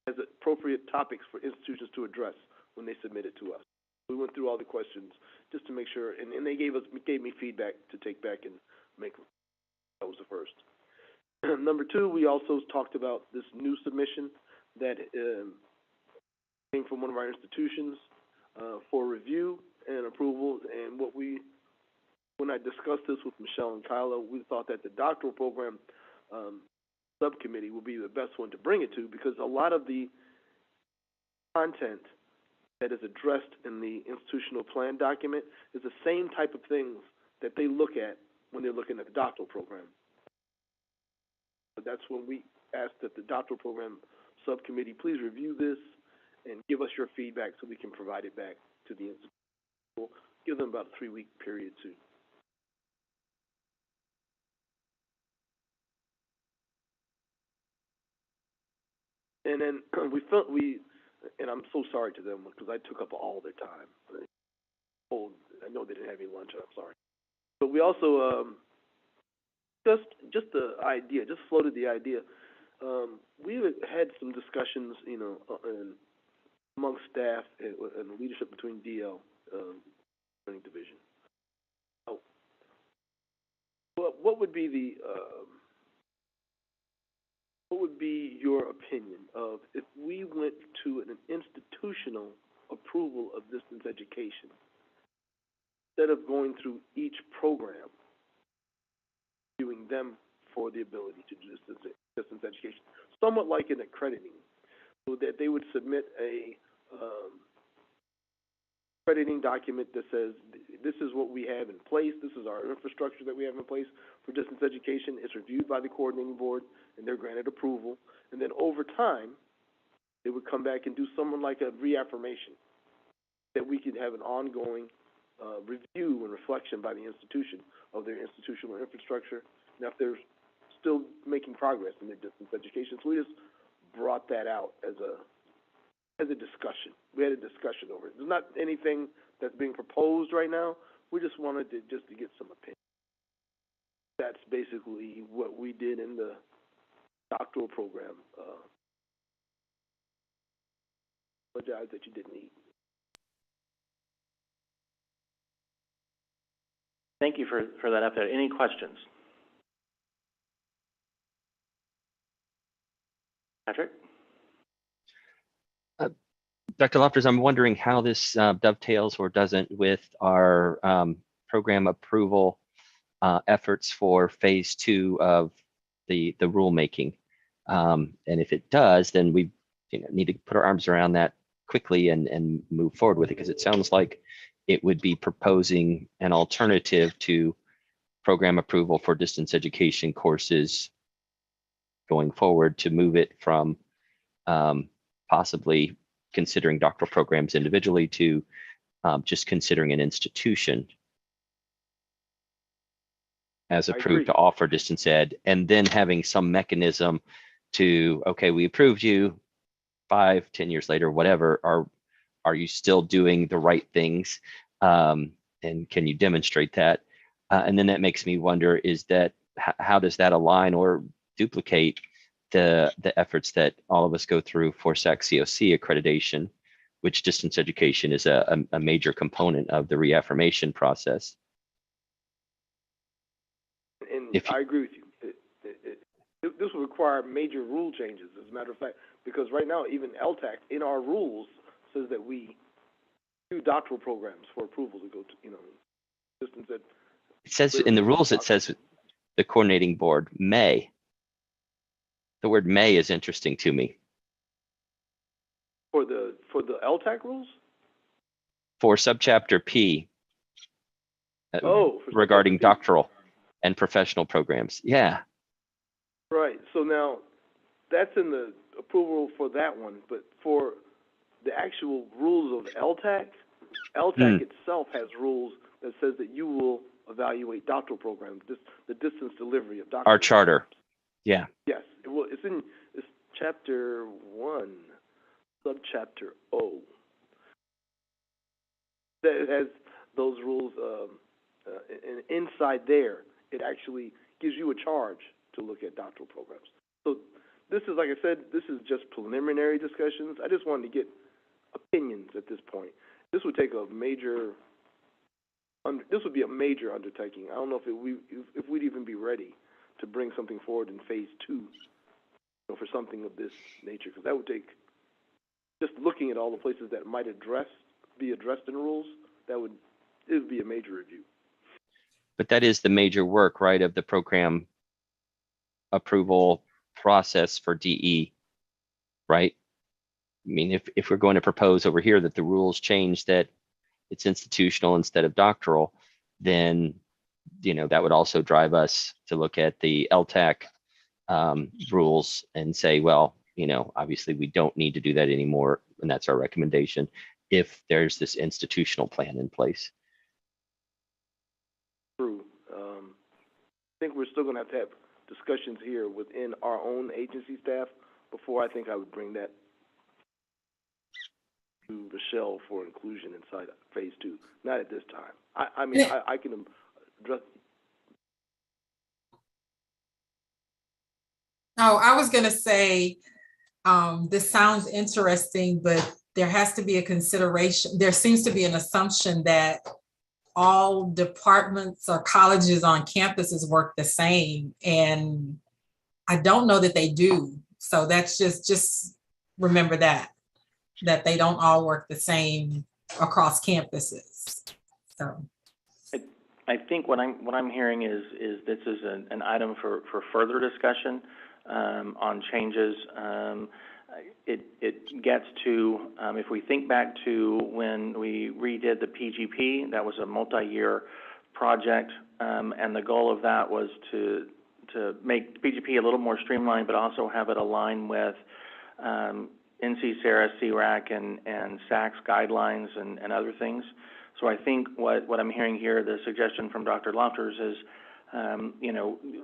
as appropriate topics for institutions to address when they submit it to us. We went through all the questions just to make sure, and they gave me feedback to take back and make. That was the first. Number two, we also talked about this new submission that came from one of our institutions for review and approval. And when I discussed this with Michelle and Kyla, we thought that the doctoral program subcommittee would be the best one to bring it to, because a lot of the content that is addressed in the institutional plan document is the same type of things that they look at when they're looking at the doctoral program. But that's when we asked that the doctoral program subcommittee please review this and give us your feedback so we can provide it back to the institution. We'll give them about a 3-week period to. And then and I'm so sorry to them because I took up all their time. I know they didn't have any lunch, I'm sorry. But we also just the idea, just floated the idea. We had some discussions, amongst staff and leadership between DL learning division. What would be your opinion of if we went to an institutional approval of distance education instead of going through each program, viewing them for the ability to do distance education, somewhat like an accrediting, so that they would submit a accrediting document that says this is what we have in place, this is our infrastructure that we have in place for distance education. It's reviewed by the coordinating board and they're granted approval, and then over time they would come back and do something like a reaffirmation, that we could have an ongoing review and reflection by the institution of their institutional infrastructure, and if they're still making progress in their distance education. So we just brought that out as a discussion. We had a discussion over it. There's not anything that's being proposed right now. We just wanted to get some opinion. That's basically what we did in the doctoral program. Apologize that you didn't eat. Thank you for that update. Any questions? Patrick? Dr. Loftus, I'm wondering how this dovetails or doesn't with our program approval efforts for phase 2 of the rulemaking. And if it does, then we need to put our arms around that quickly and move forward with it, because it sounds like it would be proposing an alternative to program approval for distance education courses going forward, to move it from possibly considering doctoral programs individually to just considering an institution as approved to offer distance ed, and then having some mechanism to, okay, we approved you 5-10 years later, whatever, are you still doing the right things? And can you demonstrate that? And then that makes me wonder, is that, how does that align or duplicate the efforts that all of us go through for SAC-COC accreditation, which distance education is a major component of the reaffirmation process? And I agree with you. This will require major rule changes, as a matter of fact, because right now, even Ltac in our rules says that we do doctoral programs for approval to go to, distance ed. says in the rules, it says the coordinating board may. The word may is interesting to me. For the LTAC rules? For subchapter P, For regarding subchapter P. doctoral and professional programs. Yeah. Right. So now that's in the approval for that one, but for the actual rules of LTAC, LTAC itself has rules that says that you will evaluate doctoral programs, the distance delivery of doctoral Our charter. programs. Yeah. Yes. Well, it's chapter 1, subchapter O. That has those rules, and inside there, it actually gives you a charge to look at doctoral programs. So this is, like I said, this is just preliminary discussions. I just wanted to get opinions at this point. This would take this would be a major undertaking. I don't know if we'd even be ready to bring something forward in phase 2, for something of this nature, because that would take, just looking at all the places that might be addressed in rules, it would be a major review. But that is the major work, right, of the program approval process for DE, right? I mean, if we're going to propose over here that the rules change, that it's institutional instead of doctoral, then, that would also drive us to look at the LTAC rules and say, well, obviously we don't need to do that anymore. And that's our recommendation if there's this institutional plan in place. True. I think we're still going to have discussions here within our own agency staff before I think I would bring that to Michelle for inclusion inside phase 2. Not at this time. I mean, I can address. Oh, I was going to say, this sounds interesting, but there has to be a consideration. There seems to be an assumption that all departments or colleges on campuses work the same, and I don't know that they do. So that's just remember that they don't all work the same across campuses. So I think what I'm hearing is this is an item for further discussion on changes. It gets to, if we think back to when we redid the PGP, that was a multi-year project, and the goal of that was to make PGP a little more streamlined, but also have it align with NC-SARA, CRAC, and SACS guidelines and other things. So I think what I'm hearing here, the suggestion from Dr. Lofters is,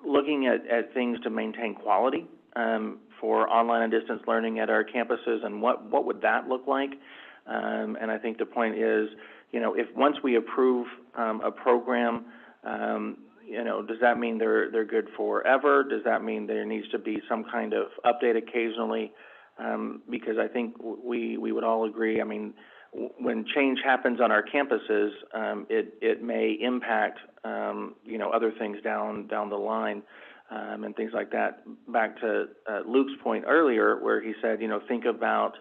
looking at things to maintain quality for online and distance learning at our campuses, and what would that look like? And I think the point is, if once we approve a program, does that mean they're good forever? Does that mean there needs to be some kind of update occasionally? Because I think we would all agree, I mean, when change happens on our campuses, it may impact, other things down the line, and things like that. Back to Luke's point earlier, where he said, think about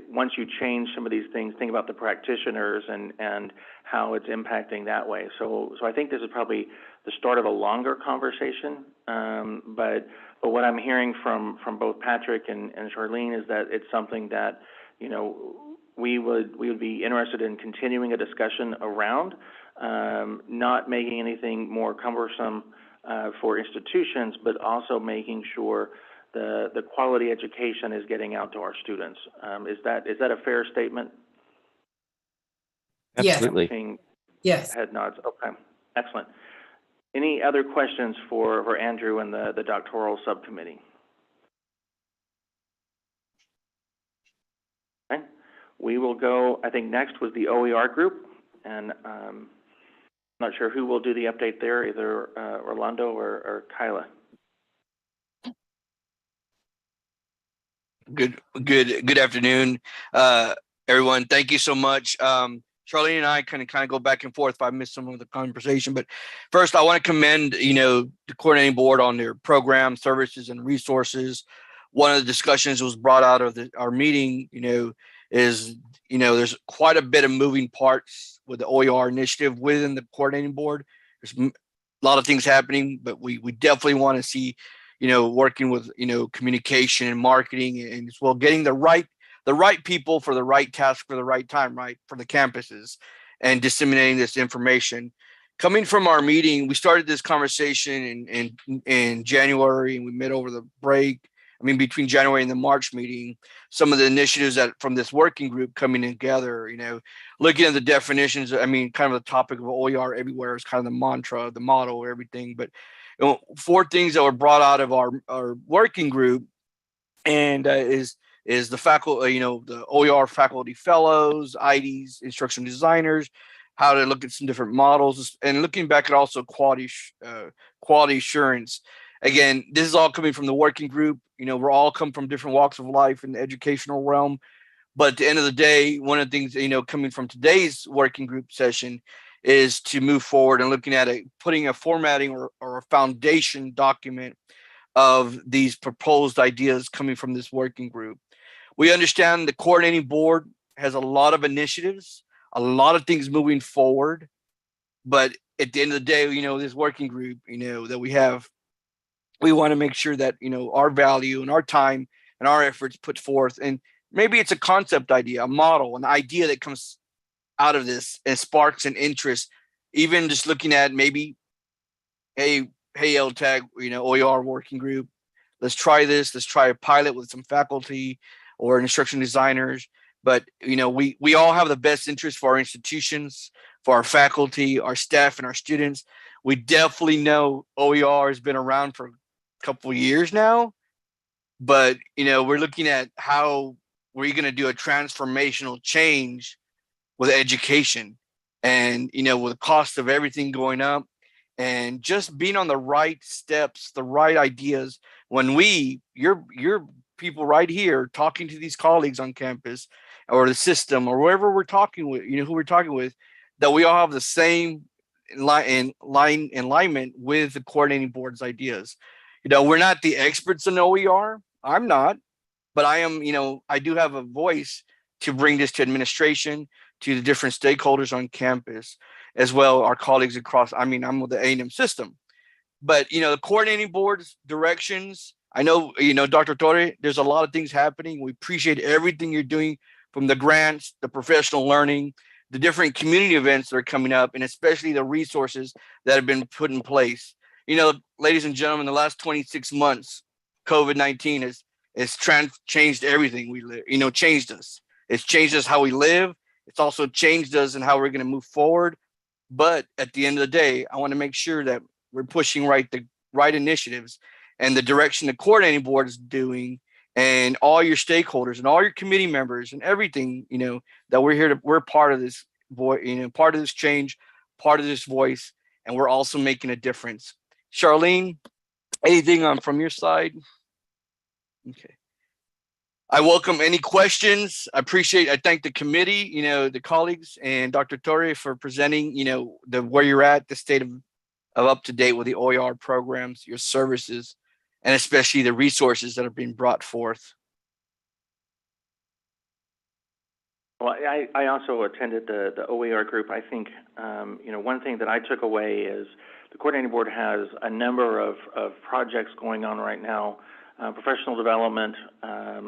once you change some of these things, think about the practitioners and how it's impacting that way. So I think this is probably the start of a longer conversation. But what I'm hearing from both Patrick and Charlene is that it's something that, we would be interested in continuing a discussion around, not making anything more cumbersome for institutions, but also making sure the quality education is getting out to our students. Is that a fair statement? Absolutely. Yes. Head nods. Okay. Excellent. Any other questions for Andrew and the doctoral subcommittee? Okay. We will go, I think next was the OER group, and I'm not sure who will do the update there, either Orlando or Kyla. Good afternoon, everyone. Thank you so much. Charlene and I kind of go back and forth if I missed some of the conversation, but first I want to commend, the coordinating board on their program, services, and resources. One of the discussions was brought out of our meeting, is, there's quite a bit of moving parts with the OER initiative within the coordinating board. There's a lot of things happening, but we definitely want to see, working with, communication and marketing, and as well getting the right people for the right task for the right time, right, for the campuses, and disseminating this information. Coming from our meeting, we started this conversation in January, and we met over the break. I mean, between January and the March meeting, some of the initiatives that from this working group coming together, looking at the definitions. I mean, kind of the topic of OER everywhere is kind of the mantra, the motto, everything. But 4 things that were brought out of our working group, and is the faculty, the OER faculty fellows, IDs, instruction designers, how to look at some different models, and looking back at also quality assurance. Again, this is all coming from the working group. We're all come from different walks of life in the educational realm. But at the end of the day, one of the things, coming from today's working group session is to move forward and looking at it, putting a formatting or a foundation document of these proposed ideas coming from this working group. We understand the coordinating board has a lot of initiatives, a lot of things moving forward. But at the end of the day, this working group, that we have, we want to make sure that, our value and our time and our efforts put forth. And maybe it's a concept idea, a model, an idea that comes out of this and sparks an interest. Even just looking at maybe, hey, Ltac, OER working group, let's try this. Let's try a pilot with some faculty or instruction designers. But, we all have the best interest for our institutions, for our faculty, our staff, and our students. We definitely know OER has been around for a couple of years now, but, we're looking at how we're going to do a transformational change with education, and, with the cost of everything going up, and just being on the right steps, the right ideas. When your people right here talking to these colleagues on campus or the system or wherever we're talking with, who we're talking with, that we all have the same alignment with the coordinating board's ideas. We're not the experts in OER. I'm not, but I am, I do have a voice to bring this to administration, to the different stakeholders on campus, as well our colleagues across. I'm with the A&M system, but the coordinating board's directions. I know, Dr. Torre, there's a lot of things happening. We appreciate everything you're doing, from the grants, the professional learning, the different community events that are coming up, and especially the resources that have been put in place. Ladies and gentlemen, the last 26 months, COVID-19 has changed everything we live, changed us. It's changed us how we live. It's also changed us and how we're going to move forward. But at the end of the day, I want to make sure that we're pushing the right initiatives and the direction the coordinating board is doing, and all your stakeholders and all your committee members and everything, that we're part of this part of this change, part of this voice, and we're also making a difference. Charlene, anything from your side? Okay. I welcome any questions. I thank the committee, the colleagues, and Dr. Torre for presenting, where you're at, the state of up to date with the OER programs, your services, and especially the resources that are being brought forth. Well, I also attended the OER group. I think, one thing that I took away is the coordinating board has a number of projects going on right now. Professional development,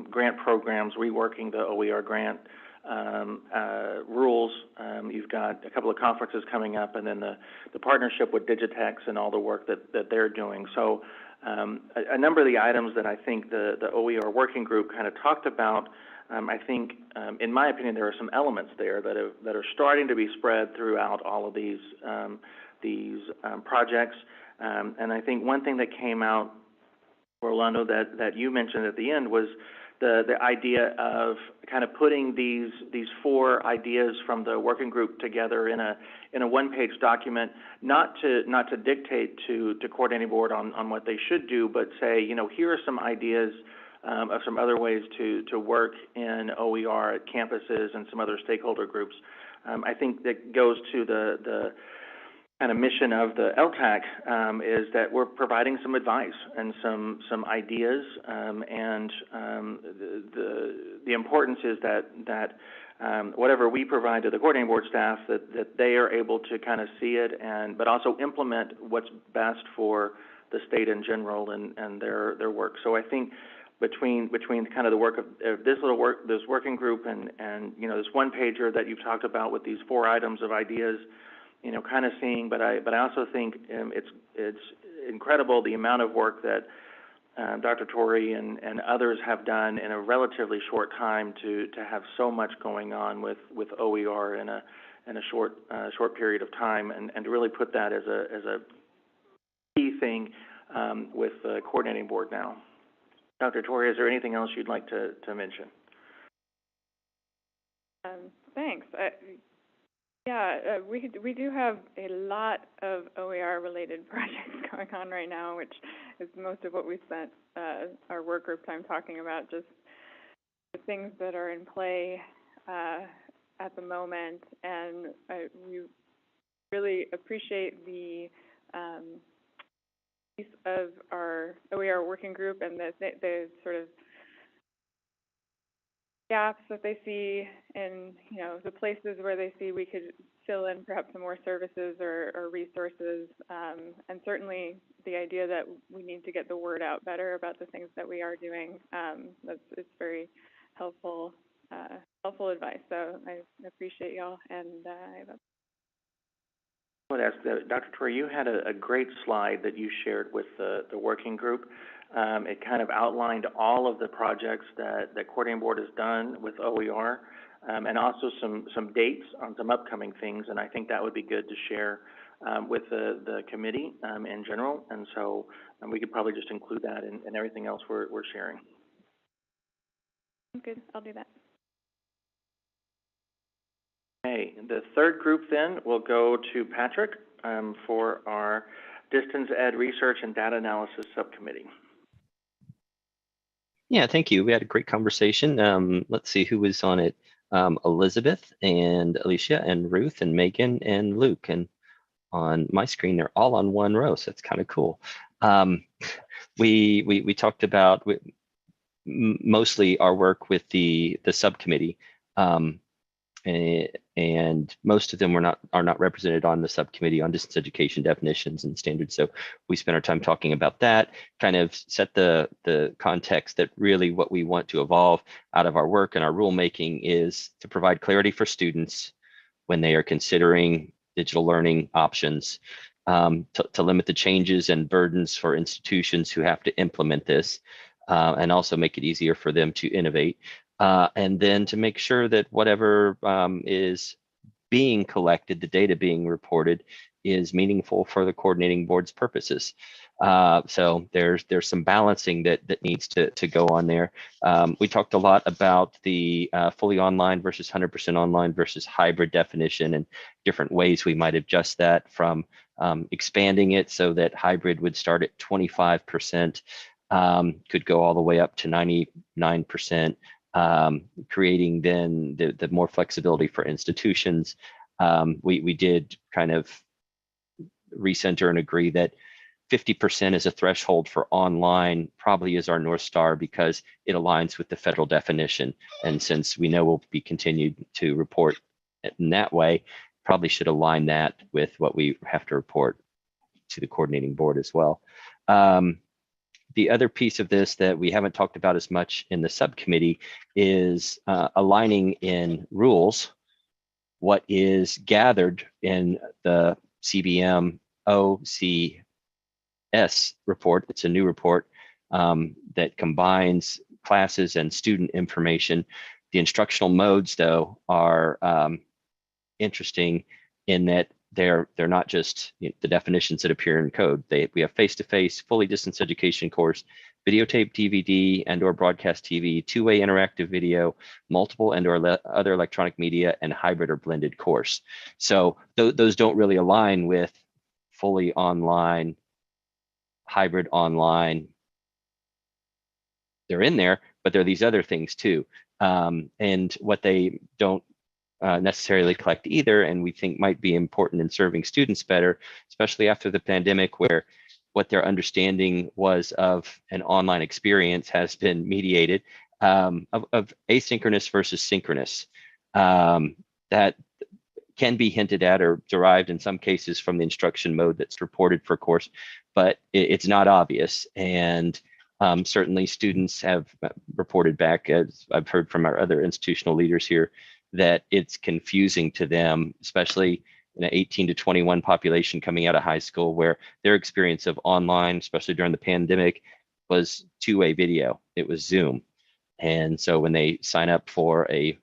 grant programs, reworking the OER grant rules. You've got a couple of conferences coming up, and then the partnership with Digitex and all the work that they're doing. So a number of the items that I think the OER working group kind of talked about, I think, in my opinion, there are some elements there that are starting to be spread throughout all of these projects. And I think one thing that came out, Orlando, that you mentioned at the end was the idea of kind of putting these 4 ideas from the working group together in a one-page document, not to dictate to coordinating board on what they should do, but say, here are some ideas of some other ways to work in OER at campuses and some other stakeholder groups. I think that goes to kind of mission of the Ltac is that we're providing some advice and some ideas, and the importance is that whatever we provide to the coordinating board staff, that they are able to kind of see it but also implement what's best for the state in general and their work. So I think between kind of the work of this working group and this one pager that you've talked about with these 4 items of ideas, kind of seeing, but I also think it's incredible the amount of work that Dr. Torrey and others have done in a relatively short time to have so much going on with OER in a short period of time, and to really put that as a key thing with the coordinating board now. Dr. Torrey, is there anything else you'd like to mention? Thanks. We do have a lot of OER-related projects going on right now, which is most of what we spent our work group time talking about, just the things that are in play at the moment. And we really appreciate the piece of our OER working group and the sort of gaps that they see in, the places where they see we could fill in perhaps some more services or resources, and certainly the idea that we need to get the word out better about the things that we are doing. It's very helpful advice. So I appreciate y'all, and I would ask Dr. Torrey, you had a great slide that you shared with the working group. It kind of outlined all of the projects that the coordinating board has done with OER, and also some dates on some upcoming things, and I think that would be good to share with the committee in general, and so we could probably just include that in everything else we're sharing. Good, I'll do that. Okay, the third group then will go to Patrick for our Distance Ed Research and Data Analysis Subcommittee. Yeah, thank you. We had a great conversation. Let's see who was on it. Elizabeth and Alicia and Ruth and Megan and Luke. And on my screen, they're all on one row, so it's kind of cool. We talked about mostly our work with the subcommittee. And most of them are not represented on the subcommittee on distance education definitions and standards. So we spent our time talking about that, kind of set the context that really what we want to evolve out of our work and our rulemaking is to provide clarity for students when they are considering digital learning options, to limit the changes and burdens for institutions who have to implement this, and also make it easier for them to innovate. And then to make sure that whatever is being collected, the data being reported, is meaningful for the coordinating board's purposes. So there's some balancing that needs to go on there. We talked a lot about the fully online versus 100% online versus hybrid definition and different ways we might adjust that, from expanding it so that hybrid would start at 25%, could go all the way up to 99%. Creating then the more flexibility for institutions. We did kind of recenter and agree that 50% as a threshold for online probably is our North Star, because it aligns with the federal definition. And since we know we'll be continued to report in that way, probably should align that with what we have to report to the coordinating board as well. The other piece of this that we haven't talked about as much in the subcommittee is aligning in rules what is gathered in the CBM OCS report. It's a new report that combines classes and student information. The instructional modes, though, are interesting in that they're not just the definitions that appear in code. We have face-to-face, fully distance education course, videotape, DVD, and/or broadcast TV, two-way interactive video, multiple and/or other electronic media, and hybrid or blended course. So those don't really align with fully online, hybrid online. They're in there, but there are these other things too. And what they don't necessarily collect either, and we think might be important in serving students better, especially after the pandemic, where what their understanding was of an online experience has been mediated, of asynchronous versus synchronous. That can be hinted at or derived in some cases from the instruction mode that's reported for course, but it's not obvious. And certainly students have reported back, as I've heard from our other institutional leaders here, that it's confusing to them, especially in an 18 to 21 population coming out of high school, where their experience of online, especially during the pandemic, was two-way video. It was Zoom. And so when they sign up for a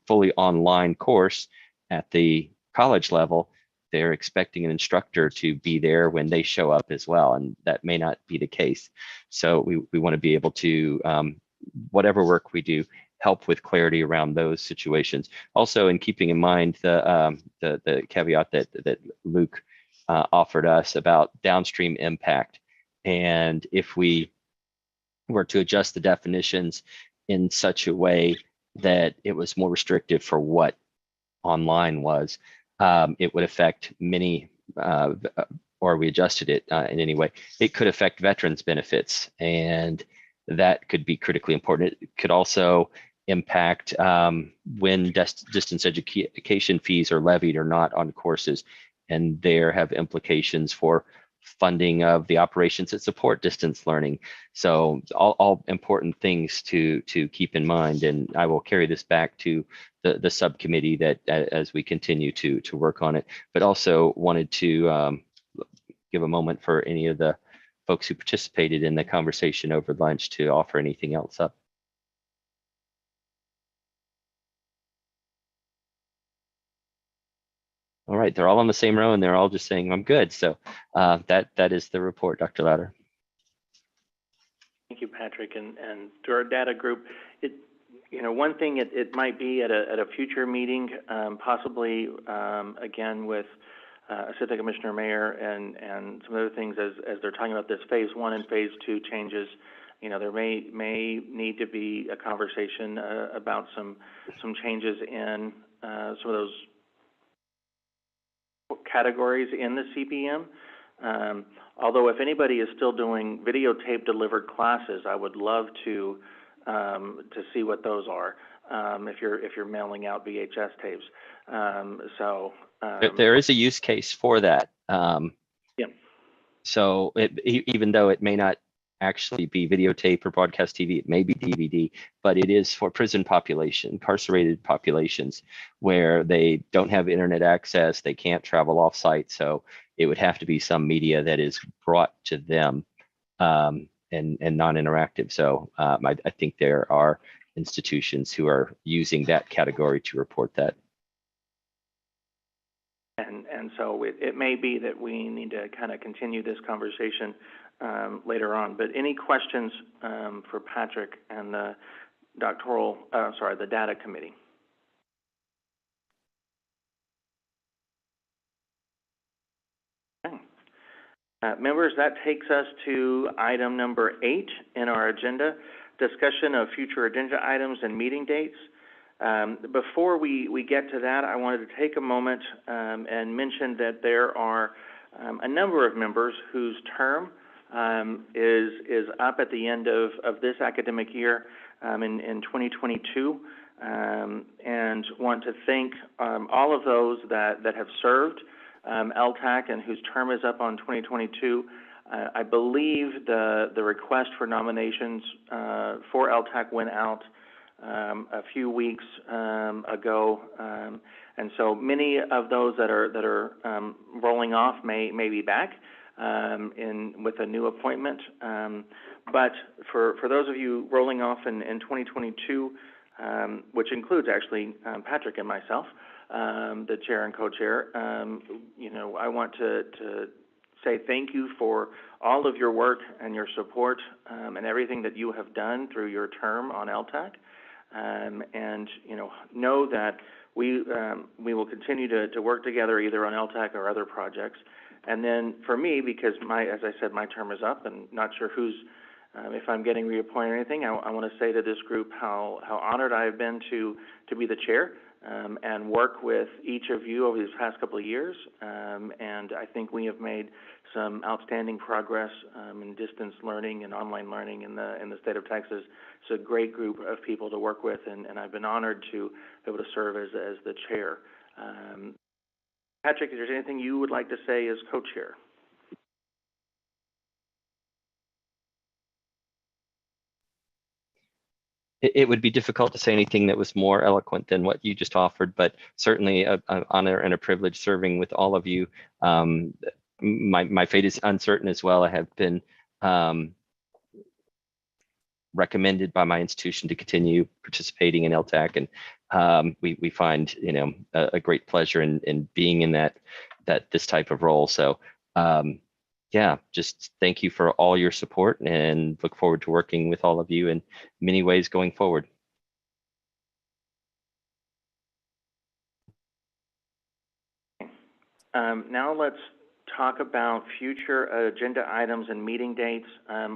fully online course at the college level, they're expecting an instructor to be there when they show up as well, and that may not be the case. So we want to be able to, whatever work we do, help with clarity around those situations. Also, in keeping in mind the caveat that Luke offered us about downstream impact, and if we were to adjust the definitions in such a way that it was more restrictive for what online was, it would affect many, or we adjusted it in any way, it could affect veterans benefits, and that could be critically important. It could also impact when distance education fees are levied or not on courses, and there have implications for funding of the operations that support distance learning. So all important things to keep in mind, and I will carry this back to the subcommittee that as we continue to work on it, but also wanted to give a moment for any of the folks who participated in the conversation over lunch to offer anything else up. All right, they're all on the same row and they're all just saying, I'm good. So that is the report, Dr. Louder. Thank you, Patrick. And to our data group, one thing it might be at a future meeting, possibly again with Assistant Commissioner Mayer and some other things as they're talking about this phase 1 and phase 2 changes. There may need to be a conversation about some changes in some of those categories in the CPM. Although if anybody is still doing videotape delivered classes, I would love to see what those are. If you're mailing out VHS tapes, there is a use case for that. Yeah. So even though it may not actually be videotape or broadcast TV, it may be DVD, but it is for prison population, incarcerated populations, where they don't have internet access, they can't travel off-site, so it would have to be some media that is brought to them and non-interactive. So I think there are institutions who are using that category to report that. And so it may be that we need to kind of continue this conversation later on. But any questions for Patrick and the the data committee? Okay. Members, that takes us to item number 8 in our agenda, discussion of future agenda items and meeting dates. Before we get to that, I wanted to take a moment and mention that there are a number of members whose term is up at the end of this academic year in 2022, and want to thank all of those that have served Ltac and whose term is up on 2022. I believe the request for nominations for Ltac went out a few weeks ago, and so many of those that are rolling off may be back with a new appointment. But for those of you rolling off in 2022, which includes actually Patrick and myself, the chair and co-chair, I want to say thank you for all of your work and your support and everything that you have done through your term on Ltac. And know that we will continue to work together either on Ltac or other projects. And then for me, because as I said, my term is up and not sure if I'm getting reappointed or anything, I want to say to this group how honored I have been to be the chair and work with each of you over these past couple of years. And I think we have made some outstanding progress in distance learning and online learning in the state of Texas. It's a great group of people to work with, and I've been honored to be able to serve as the chair. Patrick, is there anything you would like to say as co-chair? It would be difficult to say anything that was more eloquent than what you just offered, but certainly an honor and a privilege serving with all of you. My fate is uncertain as well. I have been recommended by my institution to continue participating in Ltac, and we find a great pleasure in being in this type of role. So yeah, just thank you for all your support, and look forward to working with all of you in many ways going forward. Now let's talk about future agenda items and meeting dates.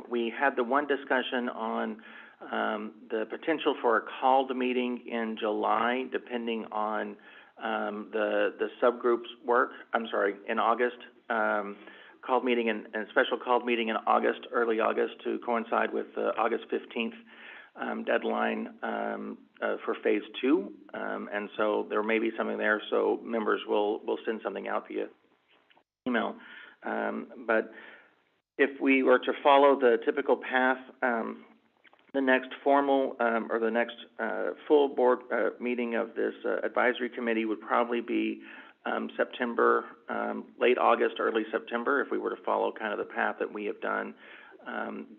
We had the one discussion on the potential for a called meeting in July, depending on the subgroups work. I'm sorry, in August. Called meeting and special called meeting in August, early August, to coincide with the August 15th deadline for phase 2. And so there may be something there, so members will send something out via email. But if we were to follow the typical path, the next formal or the next full board meeting of this advisory committee would probably be September, late August, early September, if we were to follow kind of the path that we have done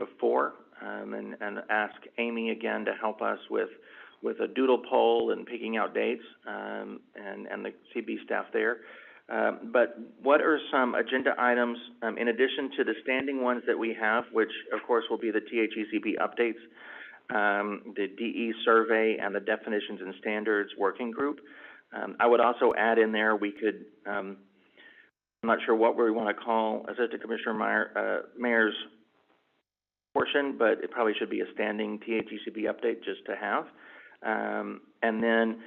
before, and ask Amy again to help us with a doodle poll and picking out dates, and the CB staff there. But what are some agenda items, in addition to the standing ones that we have, which of course will be the THECP updates, the DE survey, and the definitions and standards working group? I would also add in there, we could, I'm not sure what we want to call Assistant Commissioner Mayer's portion, but it probably should be a standing THECP update just to have. And then,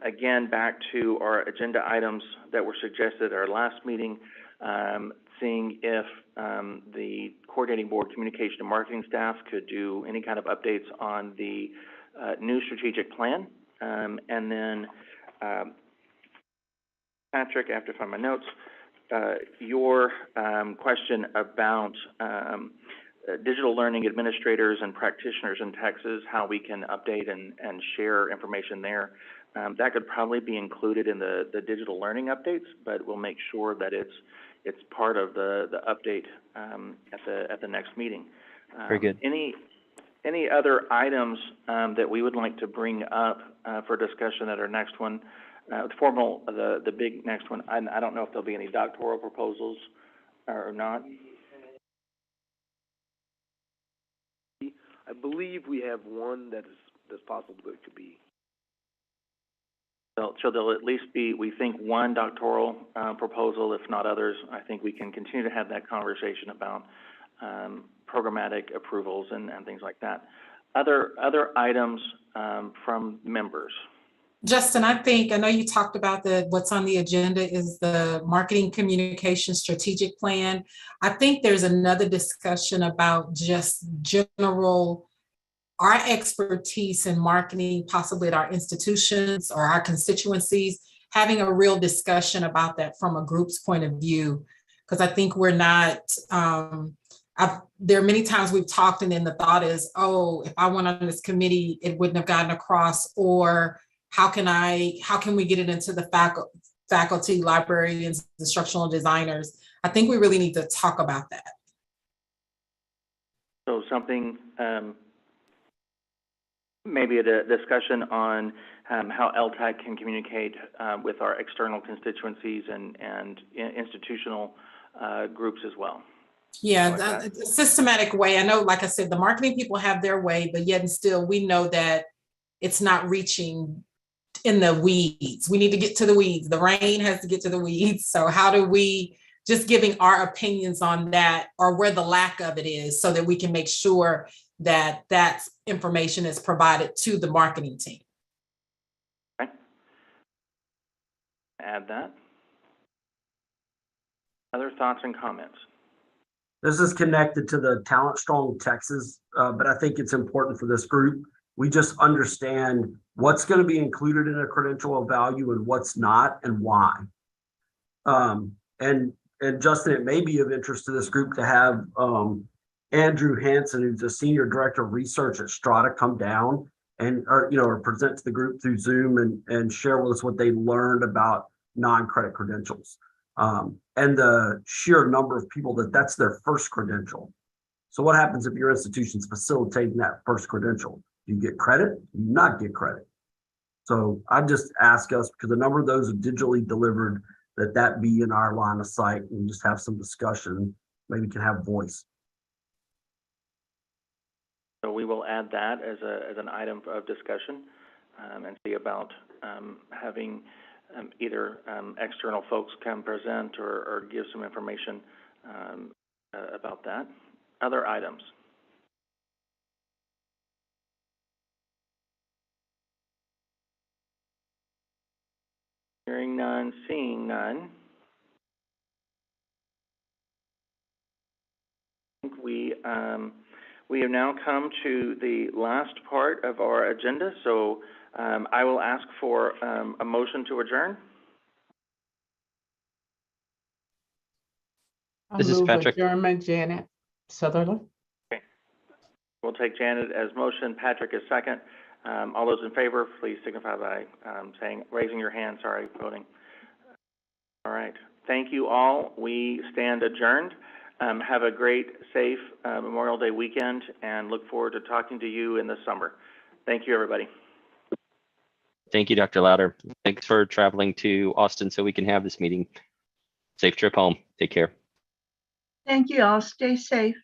again, back to our agenda items that were suggested at our last meeting, seeing if the coordinating board communication and marketing staff could do any kind of updates on the new strategic plan. And then, Patrick, I have to find my notes, your question about digital learning administrators and practitioners in Texas, how we can update and share information there. That could probably be included in the digital learning updates, but we'll make sure that it's part of the update at the next meeting. Very good. Any other items that we would like to bring up for discussion at our next one? The big next one. I don't know if there'll be any doctoral proposals or not. I believe we have one that's possible that could be. So there'll at least be, we think, one doctoral proposal, if not others. I think we can continue to have that conversation about programmatic approvals and things like that. Other items from members. Justin, I know you talked about what's on the agenda is the marketing communication strategic plan. I think there's another discussion about just general, our expertise in marketing, possibly at our institutions or our constituencies, having a real discussion about that from a group's point of view. Because I think we're not, there are many times we've talked and then the thought is, oh, if I went on this committee, it wouldn't have gotten across, or how can we get it into the faculty, librarians, instructional designers? I think we really need to talk about that. So something, maybe a discussion on how Ltac can communicate with our external constituencies and institutional groups as well. Yeah, a systematic way. I know, like I said, the marketing people have their way, but yet and still we know that it's not reaching in the weeds. We need to get to the weeds. The rain has to get to the weeds. So how do we, just giving our opinions on that, or where the lack of it is, so that we can make sure that that information is provided to the marketing team. Okay. add that. Other thoughts and comments? This is connected to the Talent Strong Texas, but I think it's important for this group. We just understand what's going to be included in a credential of value and what's not and why. And Justin, it may be of interest to this group to have Andrew Hansen, who's a senior director of research at Strata, come down and or present to the group through Zoom and share with us what they learned about non-credit credentials. And the sheer number of people that's their first credential. So what happens if your institution's facilitating that first credential? Do you get credit? Do you not get credit? So I just ask us, because a number of those are digitally delivered, that be in our line of sight and just have some discussion. Maybe we can have voice. So we will add that as an item of discussion and see about having either external folks come present or give some information about that. Other items? Hearing none, seeing none. I think we have now come to the last part of our agenda, so I will ask for a motion to adjourn. This is Patrick. Adjournment, Janet Sutherland. Okay. We'll take Janet as motion, Patrick as second. All those in favor, please signify by raising your hand, voting. All right. Thank you all. We stand adjourned. Have a great, safe Memorial Day weekend and look forward to talking to you in the summer. Thank you, everybody. Thank you, Dr. Louder. Thanks for traveling to Austin so we can have this meeting. Safe trip home. Take care. Thank you all. Stay safe.